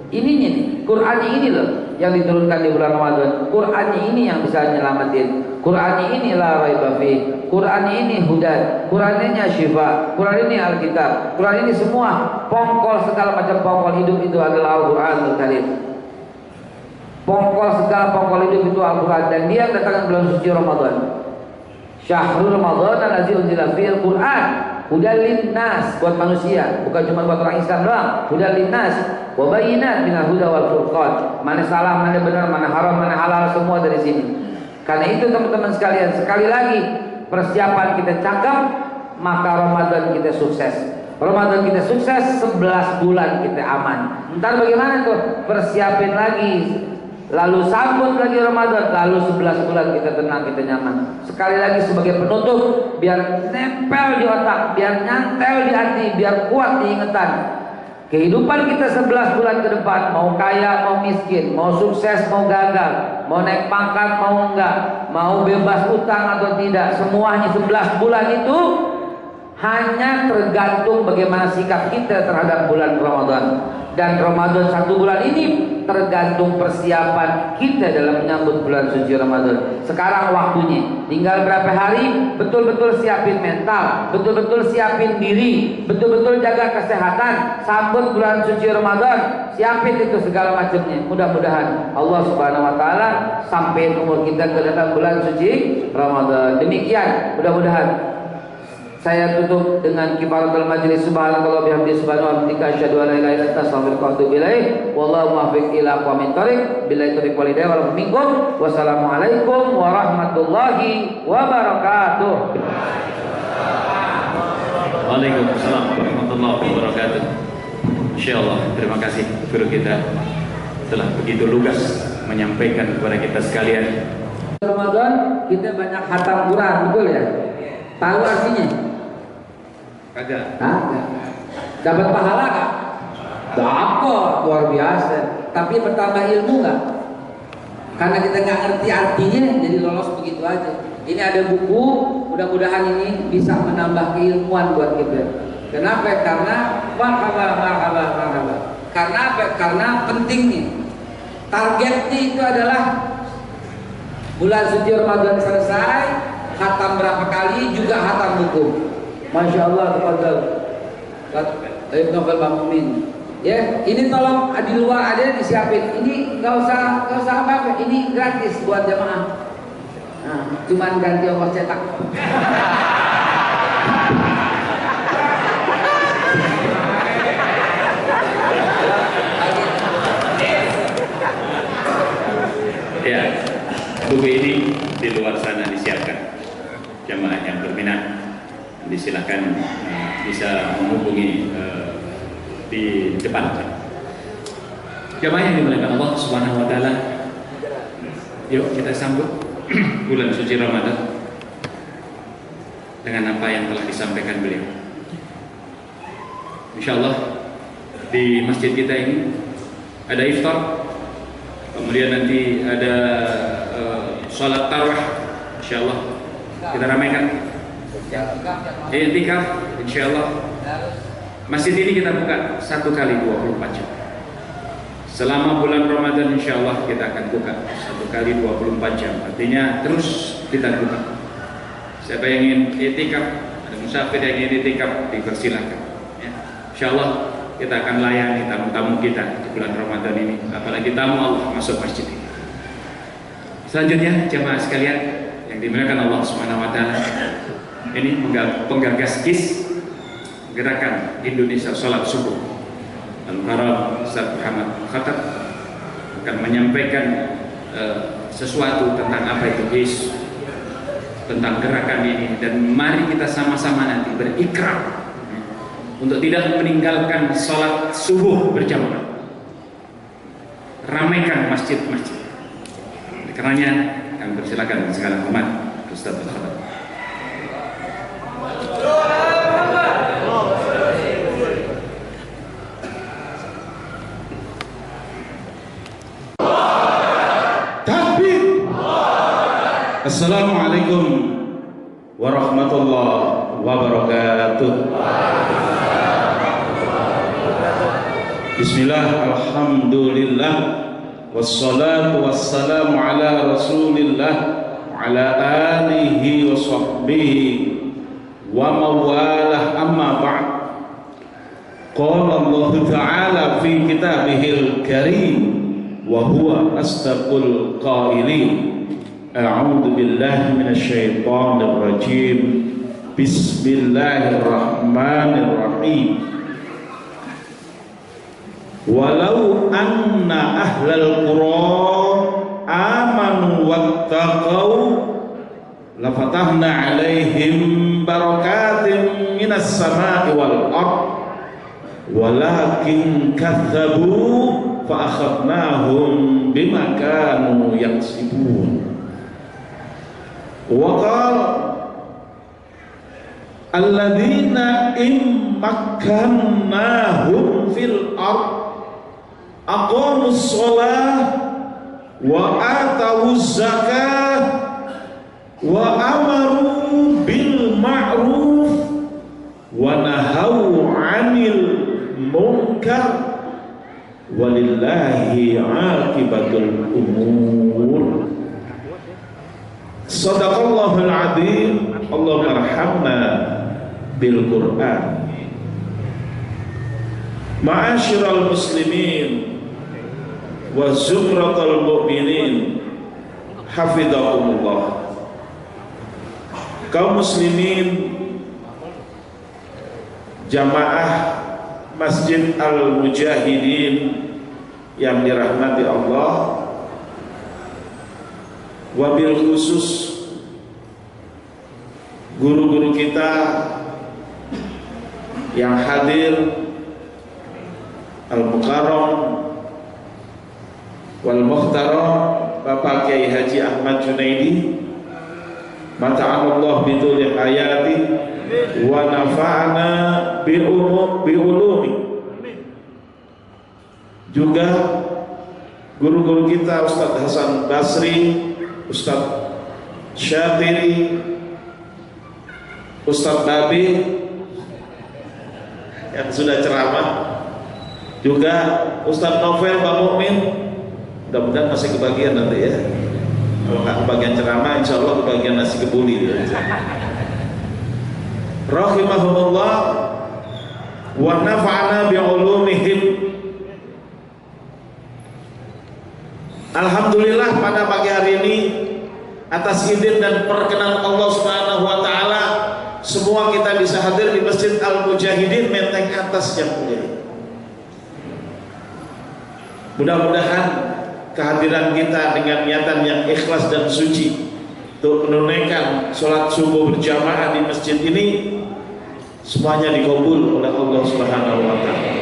Ininya nih, Qur'annya ini loh yang diturunkan di bulan Ramadan. Qur'annya ini yang bisa nyelamatin. Qur'annya ini la raiba fi. Qur'annya ini hudan. Qur'annya syifa. Qur'an ini Alkitab. Qur'an ini semua pongkol, segala macam pongkol hidup itu adalah Al-Qur'anul Karim. Pongkol, segala pongkol hidup itu Al-Qur'an, dan dia datangkan bulan suci Ramadan. Syahrul Ramadan allazi unzila fihil Qur'an hudal linnas, buat manusia, bukan cuma buat orang Islam doang. Hudal linnas wa bayyinat minal huda wal furqan. Mana salah, mana benar, mana haram, mana halal, semua dari sini. Karena itu teman-teman sekalian, sekali lagi, persiapan kita cakep, maka Ramadan kita sukses. Ramadan kita sukses, 11 bulan kita aman. Ntar bagaimana tuh? Persiapin lagi, lalu sambut lagi Ramadan, lalu 11 bulan kita tenang, kita nyaman. Sekali lagi sebagai penutup, biar nempel di otak, biar nyantel di hati, biar kuat diingatan. Kehidupan kita 11 bulan ke depan, mau kaya, mau miskin, mau sukses, mau gagal, mau naik pangkat, mau enggak, mau bebas utang atau tidak, semuanya 11 bulan itu hanya tergantung bagaimana sikap kita terhadap bulan Ramadan. Dan Ramadan 1 bulan ini tergantung persiapan kita dalam menyambut bulan suci Ramadan. Sekarang waktunya, tinggal berapa hari, betul-betul siapin mental, betul-betul siapin diri, betul-betul jaga kesehatan, sambut bulan suci Ramadan, siapin itu segala macamnya. Mudah-mudahan Allah Subhanahu wa taala sampai umur kita ke dalam bulan suci Ramadan. Demikian, mudah-mudahan Saya tutup dengan kifaratul majlis. Subhanakallah bihamdi subhanahu wa ta'ala asyhadu an la ilaha illa anta astaghfiruka wa atubu ilaik. Wallahu muwaffiq ila aqwamit thoriq. Billahi taufiq wal hidayah wal minkum. Wassalamualaikum warahmatullahi wabarakatuh. Waalaikumsalam warahmatullahi wabarakatuh. Insyaallah, terima kasih guru kita telah begitu lugas menyampaikan kepada kita sekalian. Ramadan kita banyak khatam Quran, betul ya? Tahu artinya? Kagak. Dapat pahala kah? Dapat, luar biasa. Tapi bertambah ilmu nggak? Karena kita nggak ngerti artinya, jadi lolos begitu aja. Ini ada buku, mudah-mudahan ini bisa menambah keilmuan buat kita. Kenapa? Karena marhaba. Karena apa? Karena pentingnya. Targetnya itu adalah bulan suci Ramadan selesai, khatam berapa kali, juga khatam buku. Masya Allah, tafadhal. Ibnu Novel Bamumin. Ya, ini tolong di luar ada disiapin. Ini nggak usah apa-apa. Ini gratis buat jamaah. Nah, cuman ganti ongkos cetak. Ya, buku ini di luar sana disiapkan. Jamaah yang berminat disilahkan bisa menghubungi di depan. Jamaah yang dimuliakan Allah Subhanahu wa taala. Yuk kita sambut bulan suci Ramadan dengan apa yang telah disampaikan beliau. Insyaallah di masjid kita ini ada iftar, kemudian nanti ada sholat tarawih, insyaallah kita ramaikan. I'tikaf, insyaallah. Masjid ini kita buka 1 kali 24 jam. Selama bulan Ramadan insyaallah kita akan buka 1 kali 24 jam. Artinya terus kita buka. Siapa yang ingin i'tikaf, ada musafir yang ingin i'tikaf, dipersilakan. Ya. Insyaallah kita akan layani tamu-tamu kita di bulan Ramadan ini. Apalagi tamu Allah masuk masjid ini. Selanjutnya jamaah sekalian yang dimuliakan Allah Subhanahu wa taala. Ini penggagas KIS Gerakan Indonesia Salat Subuh. Al-Mukarram Ustaz Muhammad Khattab akan menyampaikan sesuatu tentang apa itu KIS, tentang gerakan ini, dan mari kita sama-sama nanti berikrar untuk tidak meninggalkan salat subuh berjamaah. Ramaikan masjid-masjid. Karenanya kami persilakan segala hormat Ustaz Khattab. Assalamualaikum warahmatullahi wabarakatuh. Bismillah, alhamdulillah, wassalatu wassalamu ala rasulillah wa ala alihi wa sahbihi wa mawalah, amma ba'd. Qala Allah ta'ala fi kitabihil karim wa huwa asdaqul qailin. A'udzu billahi minasyaitonir rajim. Bismillahirrahmanirrahim. Walau anna ahlal qura amanu wattaqau lafatahna 'alaihim barakatin minas sama'i wal ardh walakin kadzabu fa akhadnahum bima kanu yaksibun. Wa qala alladzina in makkannahum fil ard aqamus shalah wa atawuz zakah wa amaru bil ma'ruf wa nahaw 'anil munkar walillahi 'aqibatul umur. Sadaqallahul adzim. Allahumma arhamna bil Qur'an. Ma'asyiral muslimin wa zumratal mu'minin, hafidhakumullah. Kaum muslimin jamaah Masjid Al-Mujahidin yang dirahmati Allah, wabil khusus guru-guru kita yang hadir, Al-Mukarram wal Muhtaram Bapak Kiai Haji Ahmad Junaidi, mata'anallah bituli hayati wa nafa'ana bi'ulumi. Juga guru-guru kita Ustadz Hasan Basri, Ustadz Syatiri, Ustadz Babi yang sudah ceramah, juga Ustadz Novel Pak Mukmin, mudah-mudahan masih kebagian nanti ya. Kalau nggak kebagian ceramah, insya Allah kebagian nasi kebuli dia. Rahimahumullah wa nafa'ana bi'ulumihim. Alhamdulillah pada pagi hari ini atas izin dan perkenan Allah Subhanahu wa taala semua kita bisa hadir di Masjid Al-Mujahidin Menteng Atas yang mulia. Mudah-mudahan kehadiran kita dengan niatan yang ikhlas dan suci untuk menunaikan sholat subuh berjamaah di masjid ini semuanya dikabul oleh Allah Subhanahu wa taala.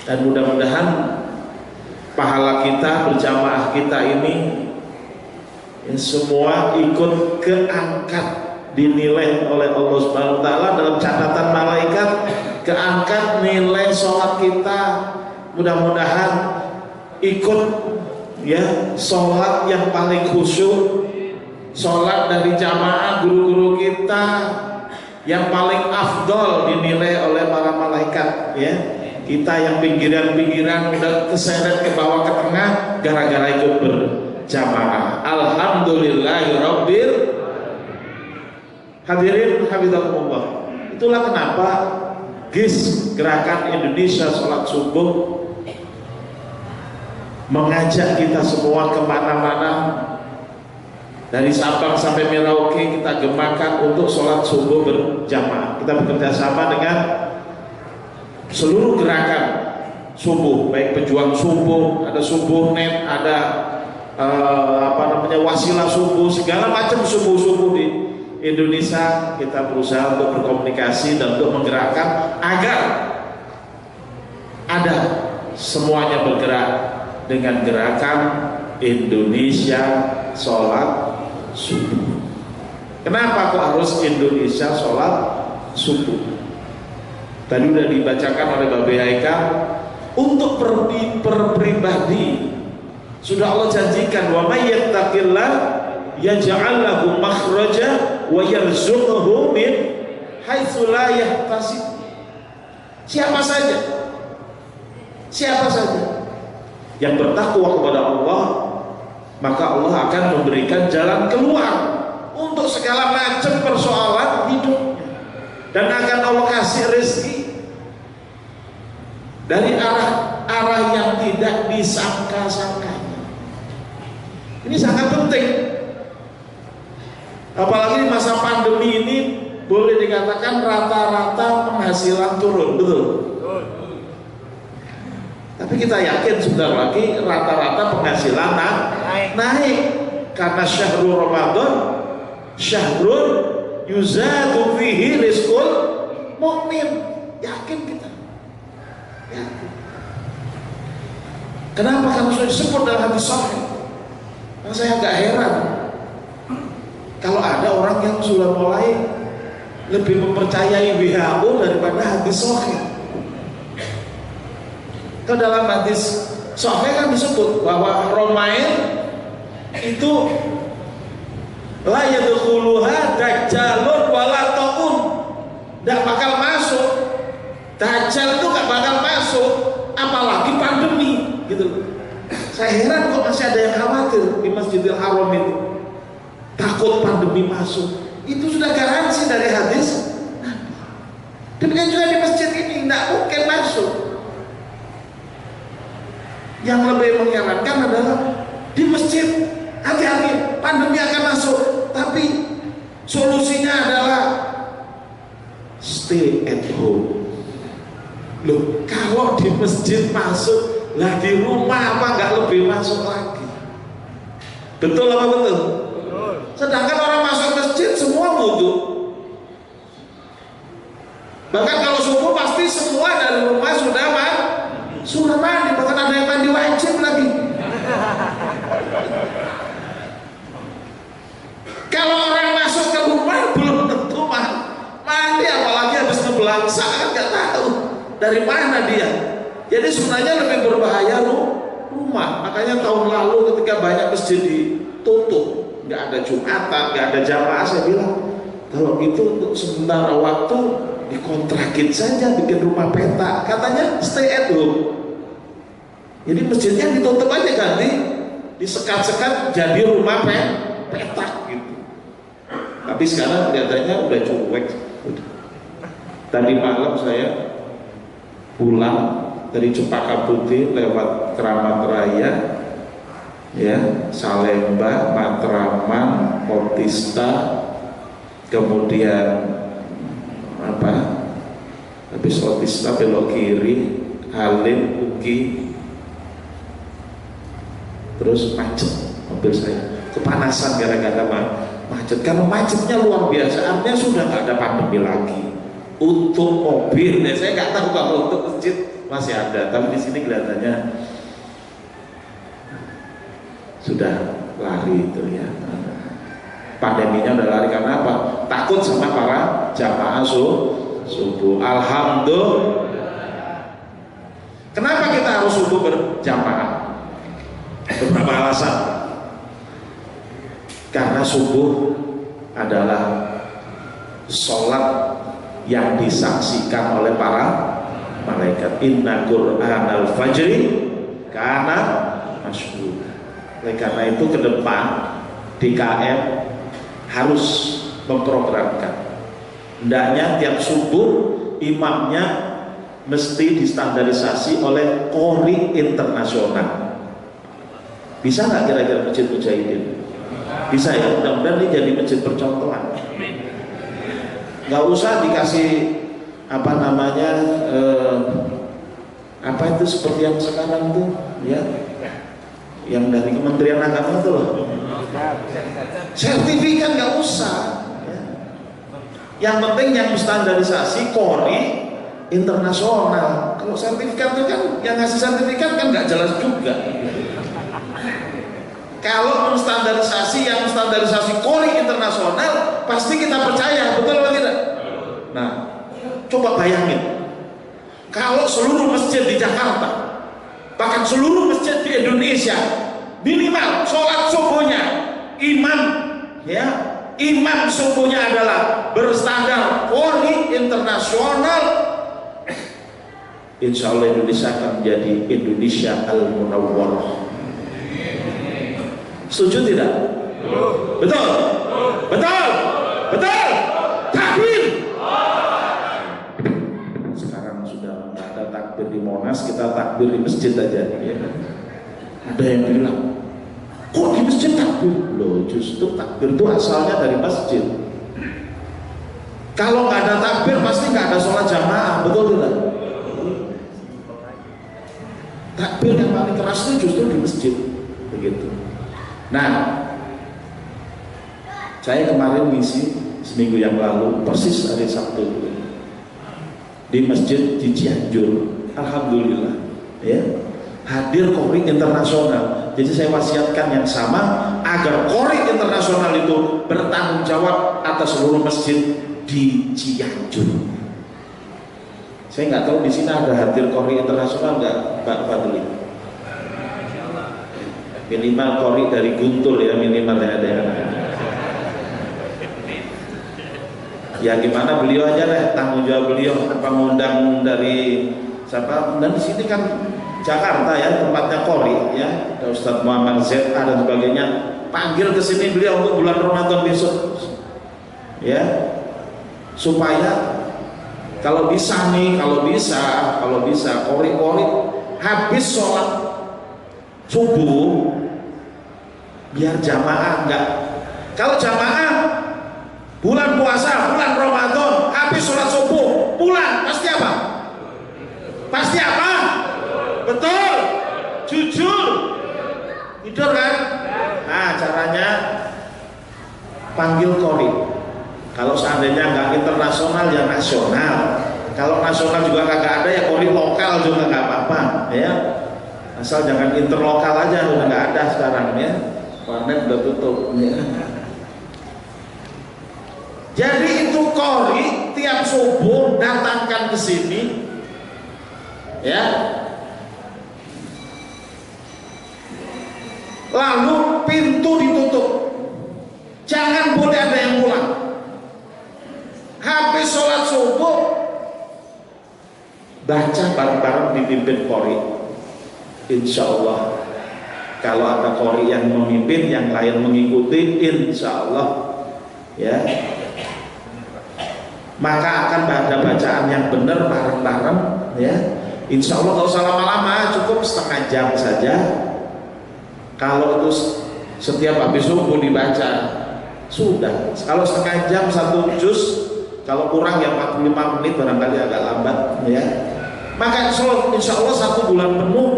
Dan mudah-mudahan pahala kita berjamaah kita ini semua ikut keangkat, dinilai oleh Allah Subhanahu wa taala dalam catatan malaikat, keangkat nilai sholat kita. Mudah-mudahan ikut ya sholat yang paling khusyuk, sholat dari jamaah guru-guru kita yang paling afdol dinilai oleh para malaikat ya. Kita yang pinggiran-pinggiran udah keseret ke bawah ke tengah gara-gara ikut berjamaah. Alhamdulillahirabbil hadirin hafizakumullah. Itulah kenapa GIS Gerakan Indonesia Sholat Subuh mengajak kita semua kemana-mana, dari Sabang sampai Merauke kita gemakan untuk sholat subuh berjamaah. Kita bekerja sama dengan seluruh gerakan subuh, baik pejuang subuh, ada subuh net, ada wasilah subuh, segala macam subuh-subuh di Indonesia. Kita berusaha untuk berkomunikasi dan untuk menggerakkan agar ada semuanya bergerak dengan gerakan Indonesia sholat subuh. Kenapa kok harus Indonesia sholat subuh? Tadi sudah dibacakan oleh Babe Haikal. Untuk pribadi sudah Allah janjikan, wa may yattaqillah yaj'al lahu makhraja wa yarzuqhu min haitsu la yahtasib. Siapa saja yang bertakwa kepada Allah, maka Allah akan memberikan jalan keluar untuk segala macam persoalan hidupnya, dan akan Allah kasih rezeki dari arah yang tidak disangka-sangkanya. Ini sangat penting, apalagi di masa pandemi ini. Boleh dikatakan rata-rata penghasilan turun, betul? Tapi kita yakin sebentar lagi rata-rata penghasilan naik karena syahrul Ramadan syahrul yuzadu fihi rizqul mu'min. Yakin kita, yakin. Kenapa? Karena sudah disebut dalam hadis sahih. Nah, saya agak heran kalau ada orang yang sudah mulai lebih mempercayai WHO daripada hadis sahih. Kalau dalam hadis sahih kan disebut bahwa Romain itu la yadkhuluha dajjalun wala taun, tidak bakal masuk. Dajjal itu gak bakal masuk, apalagi pandemi gitu. Saya heran kok masih ada yang khawatir di Masjidil Haram itu, takut pandemi masuk. Itu sudah garansi dari hadis. Demikian juga di masjid ini tidak mungkin masuk. Yang lebih mengherankan adalah di masjid hati-hati pandemi akan masuk, tapi solusinya adalah stay at home. Loh, kalau di masjid masuk, lah di rumah apa nggak lebih masuk lagi? Betul apa betul? Sedangkan orang masuk masjid semua wudu. Bahkan kalau subuh pasti semua dari rumah sudah mandi, bahkan ada yang mandi wajib lagi. Kalau orang masuk ke rumah belum tentu mandi, apalagi habis ngebelangsa kan nggak tahu dari mana dia. Jadi sebenarnya lebih berbahaya rumah. Makanya tahun lalu ketika banyak masjid ditutup, nggak ada Jumatan, nggak ada jamaah, saya bilang kalau gitu untuk sementara waktu dikontrakin saja, bikin rumah peta, katanya stay at home. Jadi masjidnya ditutup aja, ganti disekat-sekat jadi rumah peta gitu. Tapi sekarang kelihatannya udah cuek. Tadi malam saya pulang dari Cempaka Putih lewat Keramat Raya, ya, Salemba, Matraman, Otista, kemudian habis Otista belok kiri, Halim, Uki, terus macet mobil saya, kepanasan gara-gara macet. Karena macetnya luar biasa, artinya sudah nggak ada pandemi lagi. Untuk mobil, saya nggak tahu kalau untuk masjid masih ada, tapi di sini kelihatannya sudah lari itu ya. Pandeminya udah lari karena apa? Takut sama para jamaah subuh. Alhamdulillah. Kenapa kita harus subuh berjamaah? Beberapa alasan. Karena subuh adalah sholat yang disaksikan oleh para malaikat. Inna Qur'anal fajri kana masyhur. Oleh karena itu ke depan DKM harus memprogramkan, hendaknya tiap subuh imamnya mesti distandarisasi oleh Qori internasional. Bisa nggak kira-kira masjid Mujahidin? Bisa ya, mudah-mudahan ini jadi masjid percontohan. Nggak usah dikasih apa itu seperti yang sekarang tuh ya, yang dari Kementerian Agama itu loh, sertifikat nggak usah ya. Yang penting yang standarisasi Qori internasional. Kalau sertifikat itu kan yang ngasih sertifikat kan nggak jelas juga. Kalau menstandarisasi yang standarisasi Qori internasional, pasti kita percaya, betul atau tidak? Nah, coba bayangin, kalau seluruh masjid di Jakarta, bahkan seluruh masjid di Indonesia, minimal sholat subuhnya imam subuhnya adalah berstandar Qori internasional, insya Allah Indonesia akan menjadi Indonesia Al-Munawwarah. Setuju tidak? Betul? Betul? Betul? Takbir! Sekarang sudah nggak ada takbir di Monas, kita takbir di masjid aja ya. Ada yang bilang, kok di masjid takbir? Loh, justru takbir itu asalnya dari masjid. Kalau nggak ada takbir pasti nggak ada sholat jamaah, betul tidak? Takbir yang paling keras itu justru di masjid, begitu. Nah, saya kemarin ngisi seminggu yang lalu, persis hari Sabtu di masjid di Cianjur. Alhamdulillah, ya, hadir Qori internasional. Jadi saya wasiatkan yang sama agar Qori internasional itu bertanggung jawab atas seluruh masjid di Cianjur. Saya nggak tahu di sini ada hadir Qori internasional nggak, Pak Fadli? Minimal Qori dari Guntur ya, minimal ya ada. Ya gimana, beliau aja lah tanggung jawab beliau, apa ngundang dari siapa? Dan di sini kan Jakarta ya, tempatnya Qori ya, ada Ustadz Muhammad ZA dan sebagainya. Panggil ke sini beliau untuk bulan Ramadan besok, ya, supaya kalau bisa Qori habis sholat subuh biar jamaah enggak. Kalau jamaah bulan puasa, bulan Ramadan habis sholat subuh caranya panggil kori. Kalau seandainya nggak internasional ya nasional. Kalau nasional juga kagak ada ya kori lokal juga nggak apa-apa ya. Asal jangan interlokal aja, udah nggak ada sekarang ya. Warnet udah tutup ya. Jadi itu kori tiap subuh datangkan ke sini ya. Lalu pintu ditutup. Jangan boleh ada yang pulang. Habis sholat subuh baca bareng-bareng dipimpin kori. Insya Allah kalau ada kori yang memimpin, yang lain mengikuti, insya Allah ya, maka akan ada bacaan yang benar bareng-bareng ya. Insya Allah gak usah lama-lama, cukup setengah jam saja. Kalau itu setiap habis subuh dibaca sudah. Kalau setengah jam 1 juz, kalau kurang ya 45 menit barangkali agak lambat ya. Maka insya Allah 1 bulan penuh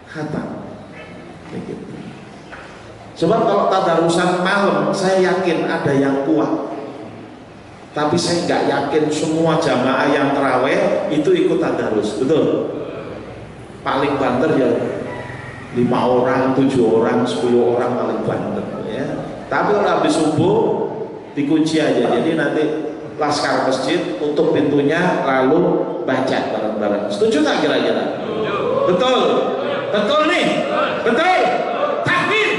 khatam. Begitu. Sebab kalau tadarusan malam saya yakin ada yang kuat. Tapi saya nggak yakin semua jamaah yang terawih itu ikut tadarus, betul? Paling banter ya 5 orang, 7 orang, 10 orang paling banter ya. Tapi kalau habis subuh dikunci aja. Jadi nanti laskar masjid tutup pintunya lalu baca bareng-bareng. Setuju tak kira-kira? Betul? Betul nih? Betul? Takbir?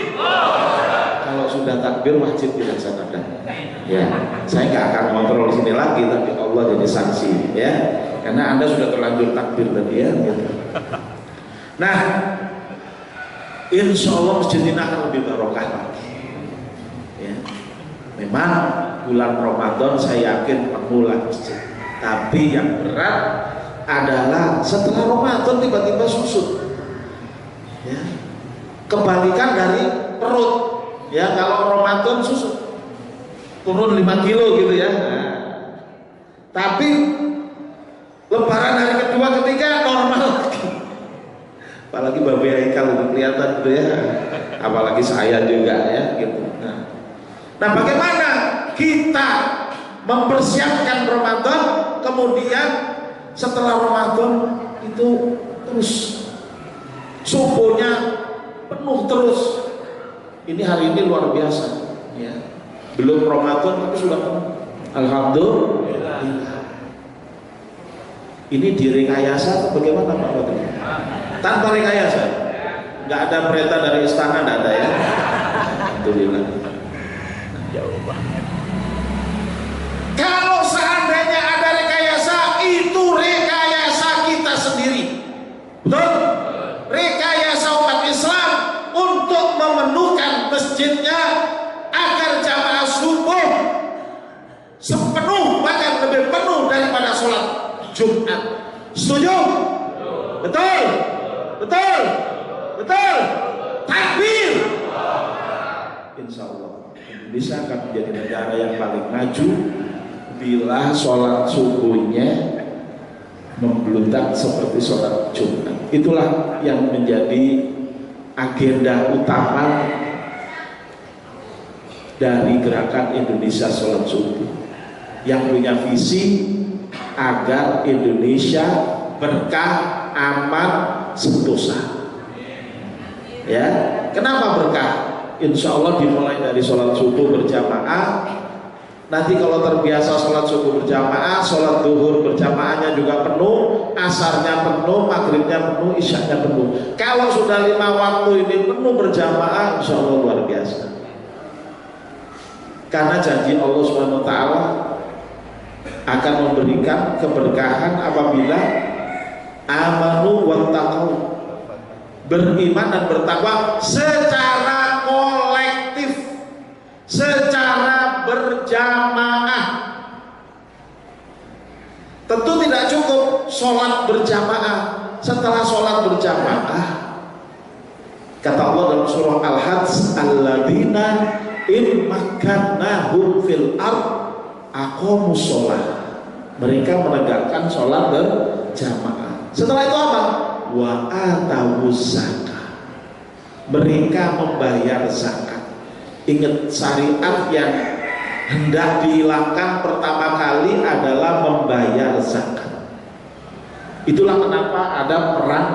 Kalau sudah takbir wajib dilaksanakan. Ya, saya nggak akan kontrol sini lagi, tapi Allah jadi saksi ya. Karena Anda sudah terlanjur takbir tadi ya. Gitu. Nah, insya Allah masjid ini akan lebih barokah lagi. Ya. Memang bulan Ramadan saya yakin penuh lah masjid. Tapi yang berat adalah setelah Ramadan tiba-tiba susut. Ya. Kebalikan dari perut. Ya, kalau Ramadan susut turun 5 kilo gitu ya. Nah. Tapi Lebaran hari kedua ketiga normal lagi. Apalagi Babe Haikal udah kelihatan gitu ya. Apalagi saya juga ya gitu. Nah, bagaimana kita mempersiapkan Ramadan, kemudian setelah Ramadan itu terus subuhnya penuh terus. Ini hari ini luar biasa ya. Belum Ramadan tapi sudah penuh. Alhamdulillah. Ini direkayasa atau bagaimana Pak Fatri? Tanpa rekayasa. Nggak ada perintah dari istana, nggak ada ya. Alhamdulillah. Jauh banget. Kalau seandainya ada rekayasa, itu rekayasa kita sendiri. Betul? Rekayasa umat Islam untuk memenuhkan masjidnya agar jamaah subuh sepenuh bahkan lebih penuh daripada sholat Jumat. Setuju? Betul? Betul? Betul? Takbir! Insya Allah Indonesia akan menjadi negara yang paling maju bila sholat subuhnya membludak seperti sholat Jumat. Itulah yang menjadi agenda utama dari gerakan Indonesia Sholat Subuh yang punya visi agar Indonesia berkah, aman, sentosa. Ya, kenapa berkah? Insya Allah dimulai dari sholat subuh berjamaah. Nanti kalau terbiasa sholat subuh berjamaah, sholat duhur berjamaahnya juga penuh, asarnya penuh, maghribnya penuh, isyaknya penuh. Kalau sudah 5 waktu ini penuh berjamaah, insya Allah luar biasa. Karena janji Allah SWT akan memberikan keberkahan apabila amanu wattaqau, beriman dan bertakwa secara kolektif, secara berjamaah. Tentu tidak cukup sholat berjamaah. Setelah sholat berjamaah, kata Allah dalam surah Al-Hajj, alladzina in makkannahum fil ard aqamus sholat. Mereka menegakkan sholat berjamaah. Setelah itu apa? Wa atawuz zakah. mereka membayar zakat. Ingat, syariat yang hendak dihilangkan pertama kali adalah membayar zakat. Itulah kenapa ada perang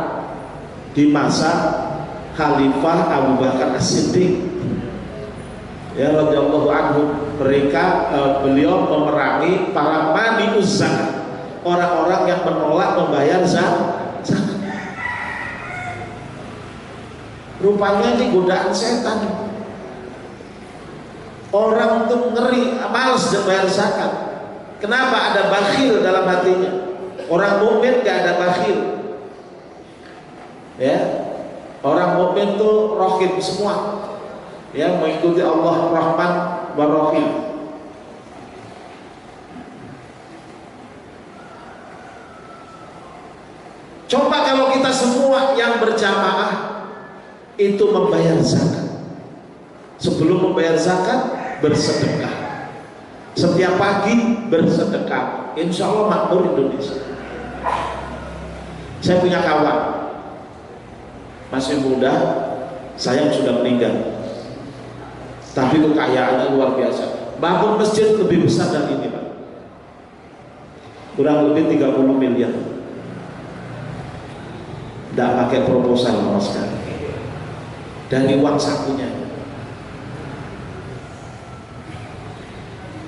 di masa Khalifah Abu Bakar As-Siddiq, ya radhiyallahu anhu. Beliau memerangi para mani'uz zakat, orang-orang yang menolak membayar zakat. Rupanya ini godaan setan. Orang tuh ngeri, malas bayar zakat. Kenapa? Ada bakhil dalam hatinya. Orang mukmin gak ada bakhil. Ya, orang mukmin tuh rohim semua. Ya, mengikuti Allah Rahman wa Rahim. Coba kalau kita semua yang berjamaah itu membayar zakat. Sebelum membayar zakat, bersedekah. Setiap pagi bersedekah. Insya Allah makmur Indonesia. Saya punya kawan masih muda, sayang sudah meninggal, tapi kekayaannya luar biasa. Bangun masjid lebih besar dari ini, Pak. Kurang lebih 30 miliar. Tidak pakai proposal sama sekali, dari uang sakunya.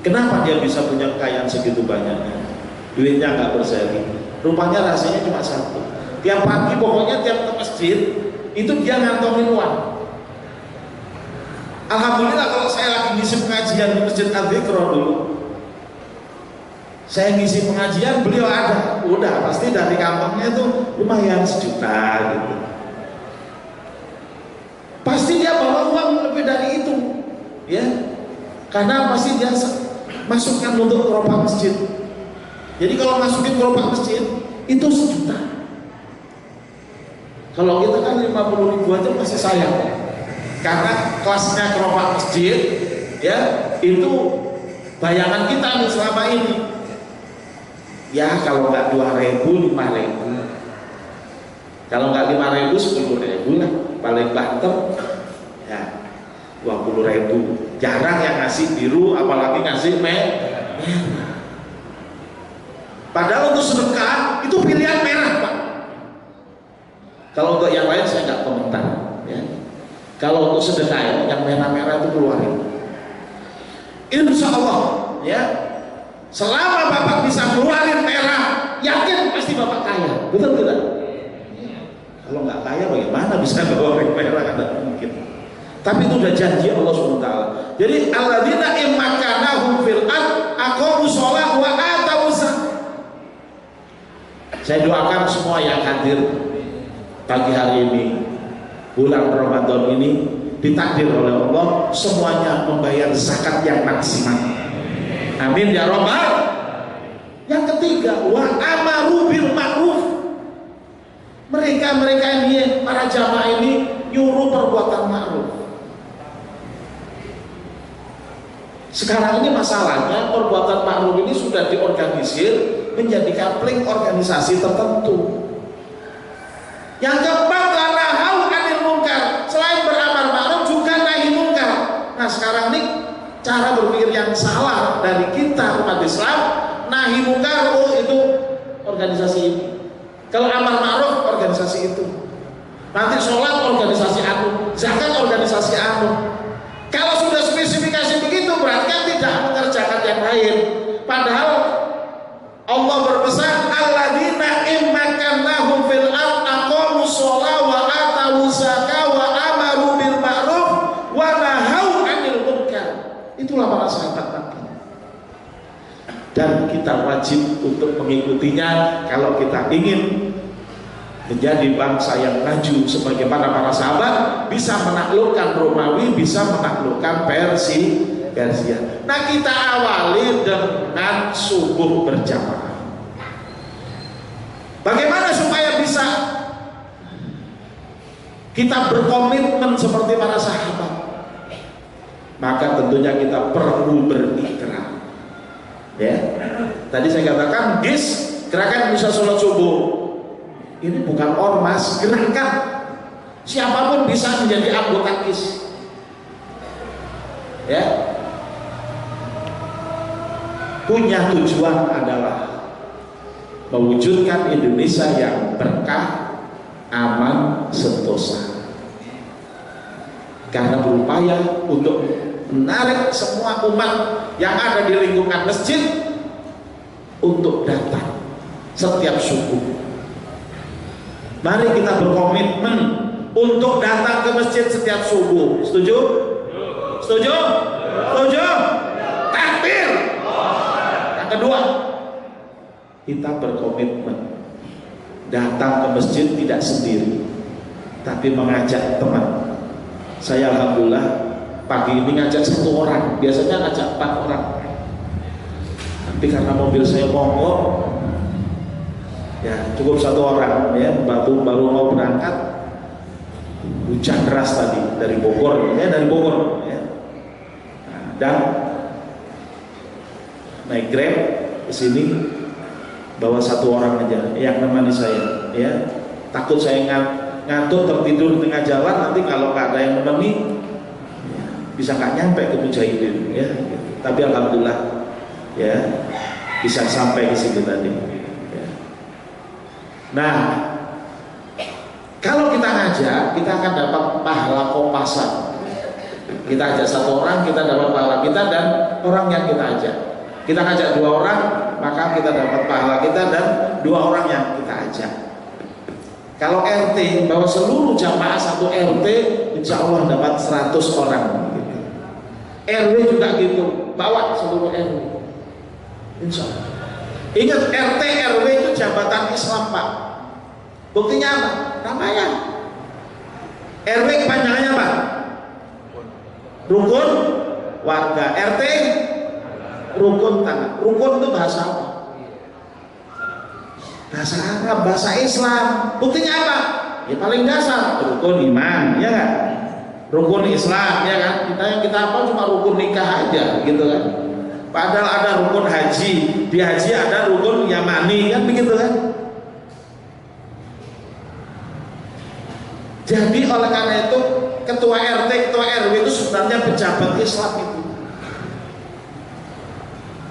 Kenapa dia bisa punya kekayaan segitu banyaknya? Duitnya nggak berseri. Rupanya rasanya cuma satu. Tiap pagi pokoknya tiap ke masjid itu dia ngantongin uang. Alhamdulillah kalau saya lagi ngisi pengajian di Masjid Al-Dzikra dulu, saya ngisi pengajian, beliau ada. Udah pasti dari kantongnya itu lumayan 1 juta gitu. Pasti dia bawa uang lebih dari itu, ya. Karena pasti dia masukkan untuk keropak masjid. Jadi kalau masukin keropak masjid itu 1 juta. Kalau kita kan 50 ribu aja masih sayang, karena kelasnya keropak masjid, ya itu bayangan kita nih selama ini. Ya kalau nggak 2.000, 5.000. Kalau nggak 5.000, 10.000 lah paling banter. Ya 20.000. Jarang yang ngasih biru, apalagi ngasih merah. Padahal untuk sedekah itu pilihan merah, Pak. Kalau untuk yang lain saya nggak komentar, ya. Kalau untuk sedekah yang merah-merah itu keluarin. Insya Allah, ya. Selama Bapak bisa keluarin merah, yakin pasti Bapak kaya, betul tidak? Kalau nggak kaya bagaimana bisa keluarin merah? Tidak mungkin. Tapi itu udah janji Allah SWT. Jadi alladzina immakanahum fil ard aqamu shalah wa atu zakat. Saya doakan semua yang hadir pagi hari ini, bulan Ramadan ini, ditakdir oleh Allah semuanya membayar zakat yang maksimal. Amin ya Rabbal. Yang ketiga, wa amaru bil ma'ruf. Mereka ini, para jamaah ini nyuruh perbuatan ma'ruf. Sekarang ini masalahnya perbuatan ma'ruf ini sudah diorganisir menjadi kapling organisasi tertentu. Yang keempat, nahau 'anil munkar. Selain beramar ma'ruf juga nahi munkar. Nah sekarang ini cara berpikir yang salah dari kita umat Islam. Nahi munkar, oh itu organisasi ini. Kalau amar ma'ruf organisasi itu. Nanti sholat organisasi anu, zakat organisasi anu. Kalau sudah spesifikasi begitu berarti kan tidak mengerjakan yang lain. Padahal Allah berpesan alladzina immakannahum fil ard aqamu shalah wa atu zakah wa amaru bil ma'ruf wa nahau 'anil munkar. Itulah para sahabat Nabi. Dan kita wajib untuk mengikutinya kalau kita ingin menjadi bangsa yang maju sebagaimana para sahabat, bisa menaklukkan Romawi, bisa menaklukkan Persia. Nah kita awali dengan subuh berjamaah. Bagaimana supaya bisa kita berkomitmen seperti para sahabat? Maka tentunya kita perlu berikrar. Ya, tadi saya katakan gerakan bisa sholat subuh. Ini bukan ormas, gerakan. Siapapun bisa menjadi anggota GIS. Ya. Punya tujuan adalah mewujudkan Indonesia yang berkah, aman, sentosa. Karena berupaya untuk menarik semua umat yang ada di lingkungan masjid untuk datang setiap subuh. Mari kita berkomitmen untuk datang ke masjid setiap subuh. Setuju? Setuju? Setuju? Takbir. Yang kedua, kita berkomitmen datang ke masjid tidak sendiri, tapi mengajak teman. Saya alhamdulillah pagi ini ngajak 1 orang, biasanya ngajak 4 orang. Tapi karena mobil saya mogok, ya cukup 1 orang ya, baru mau berangkat. Hujan deras tadi dari Bogor ya, ya. Nah, dan naik Grab ke sini bawa 1 orang aja yang nemani saya ya. Takut saya ngantuk tertidur di tengah jalan, nanti kalau nggak ada yang nemani ya, bisa nggak nyampe ke Mujahidin ya. Tapi alhamdulillah ya bisa sampai ke sini tadi ya. Nah, kalau kita ngajak, kita akan dapat pahala kompasan. Kita ajak 1 orang, kita dapat pahala kita dan orang yang kita ajak. Kita ngajak 2 orang, maka kita dapat pahala kita dan 2 orang yang kita ajak. Kalau RT bawa seluruh jamaah 1 RT, insya Allah dapat 100 orang. RW juga gitu, bawa seluruh RW. Insya Allah. Ingat, RT RW itu jabatan Islam, Pak. Buktinya apa? Namanya. RW kepanjangannya apa? Rukun warga. RT rukun tanah. Rukun itu bahasa apa? Bahasa Arab, bahasa Islam. Buktinya apa? Ya paling dasar rukun iman, ya kan? Rukun Islam, ya kan? Kita apa cuma rukun nikah aja, gitu kan? Padahal ada rukun haji. Di haji ada rukun yamani, kan begitu kan? Jadi oleh karena itu ketua RT, ketua RW itu sebenarnya pejabat Islam itu.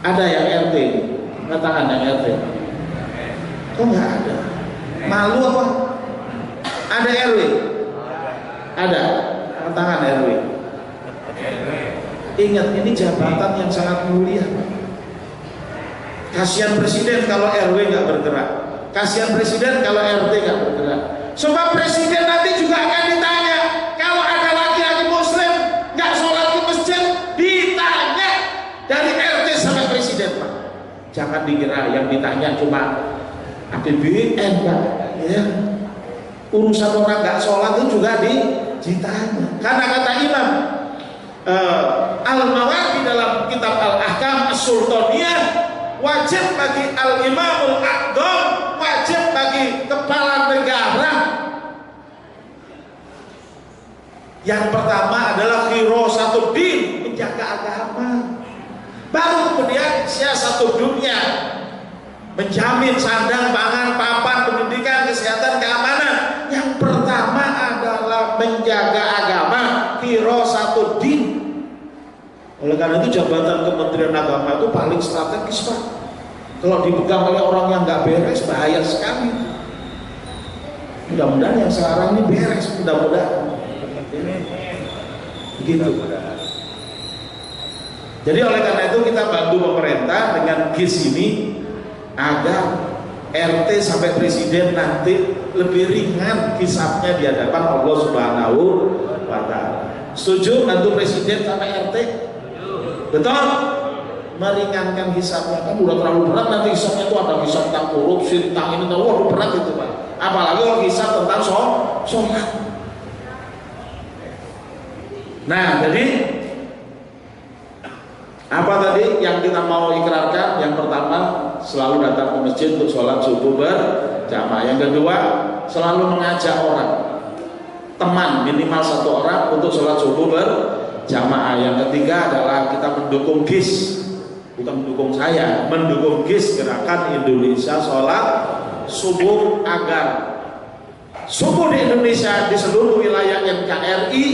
Ada yang RT, katakan yang RT. Kok nggak ada? Malu apa? Ada RW? Ada. Katakan RW. Ingat, ini jabatan yang sangat mulia. Kasihan presiden kalau RW nggak bergerak. Kasihan presiden kalau RT nggak bergerak. Sebab presiden nanti juga akan ditanya, kalau ada laki-laki muslim nggak sholat ke masjid, ditanya dari RT sampai presiden, Pak. Jangan dikira yang ditanya cuma APBN, Pak. Ya. Urusan orang nggak sholat itu juga ditanya. Karena kata Imam Al-Mawardi dalam kitab Al-Ahkam As-Sultaniyah, wajib bagi Al-Imamul Aqdam, wajib bagi kepala negara. Yang pertama adalah firasatuddin, menjaga agama. Baru kemudian siasatu dunia, menjamin sandang, pangan, papan, pendidikan, kesehatan, keamanan. Yang pertama adalah menjaga agama, firasatuddin. Oleh karena itu jabatan Kementerian Agama itu paling strategis, Pak. Kalau dipegang oleh orang yang nggak beres, bahaya sekali. Mudah-mudahan yang sekarang ini beres, mudah-mudahan. Begitu. Jadi oleh karena itu kita bantu pemerintah dengan GIS ini agar RT sampai presiden nanti lebih ringan hisabnya di hadapan Allah Subhanahu wa Ta'ala. Setuju bantu presiden sampai RT? Betul? Meringankan hisabnya, kan udah terlalu berat nanti hisabnya itu ada hisab tentang korupsi, tentang ini, waduh berat itu, Pak. Apalagi kalau hisab tentang sholat. Nah, jadi apa tadi yang kita mau ikrarkan? Yang pertama, selalu datang ke masjid untuk sholat subuh berjamaah. Yang kedua, selalu mengajak orang, teman minimal 1 orang untuk sholat subuh berjamaah. Yang ketiga adalah kita mendukung GIS, bukan mendukung saya, mendukung GIS, Gerakan Indonesia Sholat Subuh, agar subuh di Indonesia di seluruh wilayah NKRI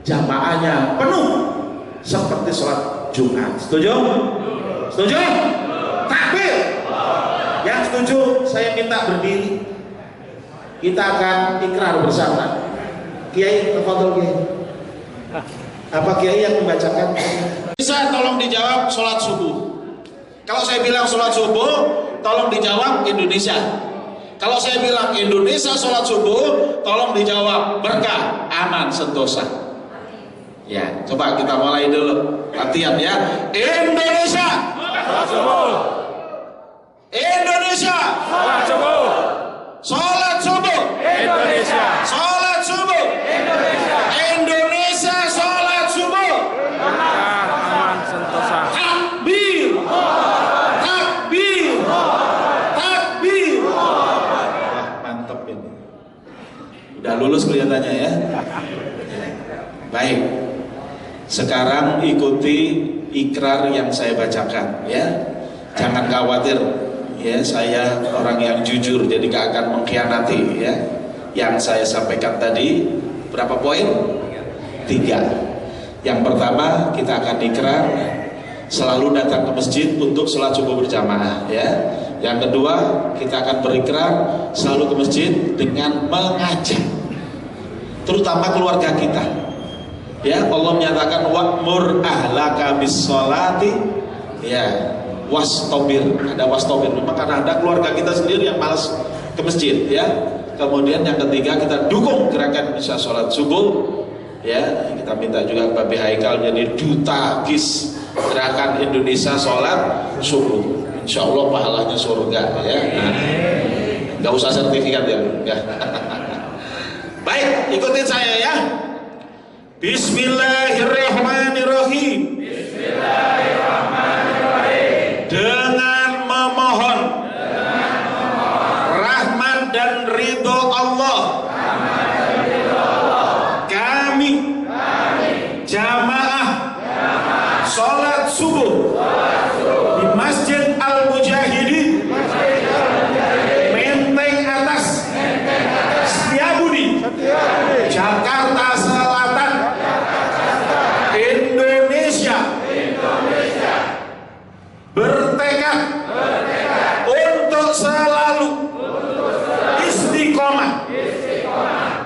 jamaahnya penuh seperti sholat Jumat. Setuju? Setuju? Takbir. Yang setuju saya minta berdiri. Kita akan ikrar bersama. Kiai, tafadhol Kiai. Apa Kiai yang membacakan? Bisa tolong dijawab sholat subuh. Kalau saya bilang sholat subuh, tolong dijawab Indonesia. Kalau saya bilang Indonesia sholat subuh, tolong dijawab berkah, aman, sentosa. Ya, coba kita mulai dulu latihan ya. Indonesia sholat subuh. Indonesia sholat subuh. Sholat subuh. Indonesia sholat subuh. Indonesia. Indonesia sholat subuh. Berkah, aman, sentosa. Takbir. Takbir. Takbir. Wah, mantap ini. Udah lulus kelihatannya ya. Baik. Sekarang ikuti ikrar yang saya bacakan ya. Jangan khawatir ya, saya orang yang jujur jadi gak akan mengkhianati ya. Yang saya sampaikan tadi berapa poin? 3. Yang pertama, kita akan ikrar selalu datang ke masjid untuk sholat subuh berjamaah ya. Yang kedua, kita akan berikrar selalu ke masjid dengan mengajak terutama keluarga kita. Ya, Allah menyatakan wa'mur ahlaka bis-sholati ya, wastobir. Ada wastobir, memang karena ada keluarga kita sendiri yang malas ke masjid ya. Kemudian yang ketiga, kita dukung gerakan Indonesia sholat subuh ya. Kita minta juga Babi Haikal jadi duta GIS gerakan Indonesia sholat subuh. Insya Allah pahalanya surga ya. Nah, nggak usah sertifikat ya. Baik, ikutin saya ya. Bismillahirrahmanirrahim. Bismillahirrahmanirrahim. Dengan memohon rahmat dan ridho Allah, kami jamaah sholat subuh di Masjid Al-Mujahidin Menteng Atas Setiabudi, Jakarta Selatan, Indonesia, bertekad untuk selalu istiqomah.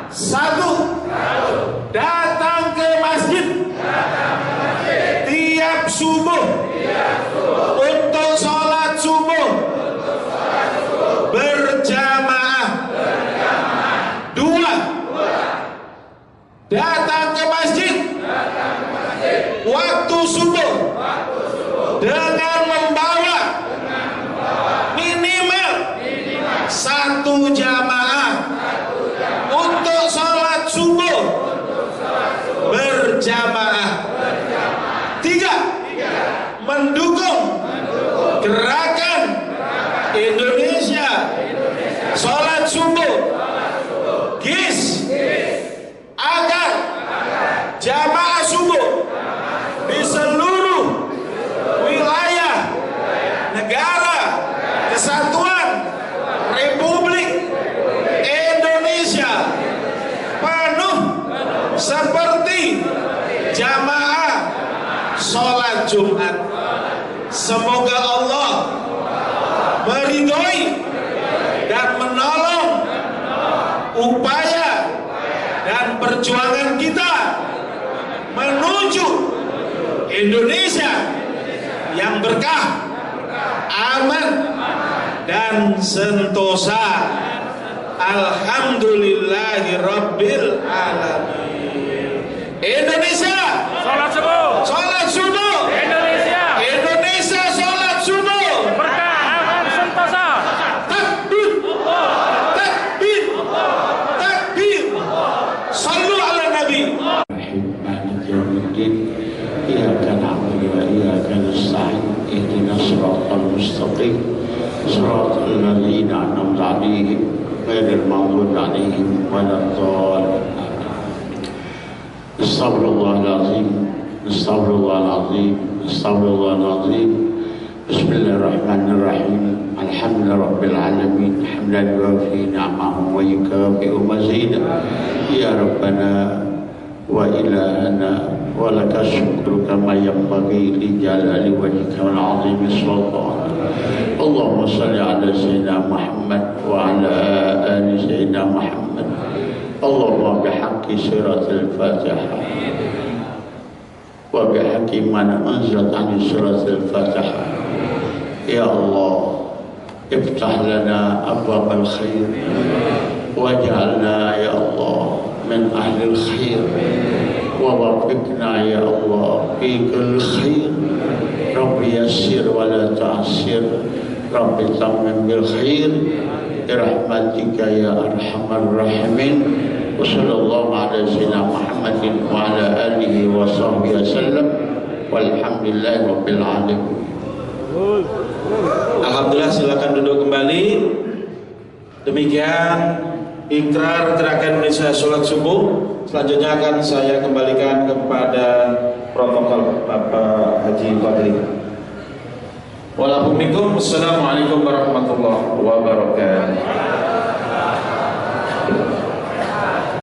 1. Datang ke masjid tiap subuh untuk sholat subuh berjamaah. 2. Datang ke masjid waktu subuh dengan membawa minimal 1 jamaah untuk sholat subuh berjamaah. 3. Mendukung gerakan Indonesia sholat subuh GIS agar jamaah subuh di seluruh wilayah negara kesatuan Republik Indonesia penuh seperti jamaah sholat Jumat. Semoga Allah meridhoi dan menolong upaya dan perjuangan kita menuju Indonesia yang berkah, aman, dan sentosa. Alhamdulillahirabbil alamin. Indonesia Sholat subuh. sholat subuh. Indonesia. Indonesia sholat subuh. Berkah, aman, sentosa. Takbir, takbir, takbir. Sallu ala Nabi. مالك يوم الدين إياك نعبد وإياك نستعين اهدنا الصراط المستقيم صراط الذين أنعمت عليهم غير المغضوب عليهم ولا الضالين. استغفر الله العظيم استغفر الله العظيم استغفر الله العظيم Bismillahirrahmanirrahim. Alhamdulillahirabbil alamin. Hamdan yuwafi ni'amahu wa yukafi'u mazidah. Ya Rabbana wa ilahana wa laka syukru kama yanbaghi li jalali wajhika wal 'azimi sultan. Allahumma shalli ala sayyidina Muhammad wa ala ali sayyidina Muhammad. Allahumma bihaqqi suratul Fatihah wa bihaqqi man anzalta 'ala suratul Fatihah. Ya Allah, iftah lana abwabal khair waj'alna ya Allah min ahlil khair wa wafiqna ya Allah fi kulli khair. Rabbi yassir wa la ta'sir, Rabbi tammim bil khair birahmatika ya arhamar rahimin. Wa sallallahu ala sayyidina Muhammadin wa ala alihi wa sahbihi wasallam walhamdulillahi rabbil alamin. Alhamdulillah, silakan duduk kembali. Demikian ikrar gerakan Indonesia sholat subuh. Selanjutnya akan saya kembalikan kepada protokol Bapak Haji Fadli. Waalaikumsalam warahmatullahi wabarakatuh.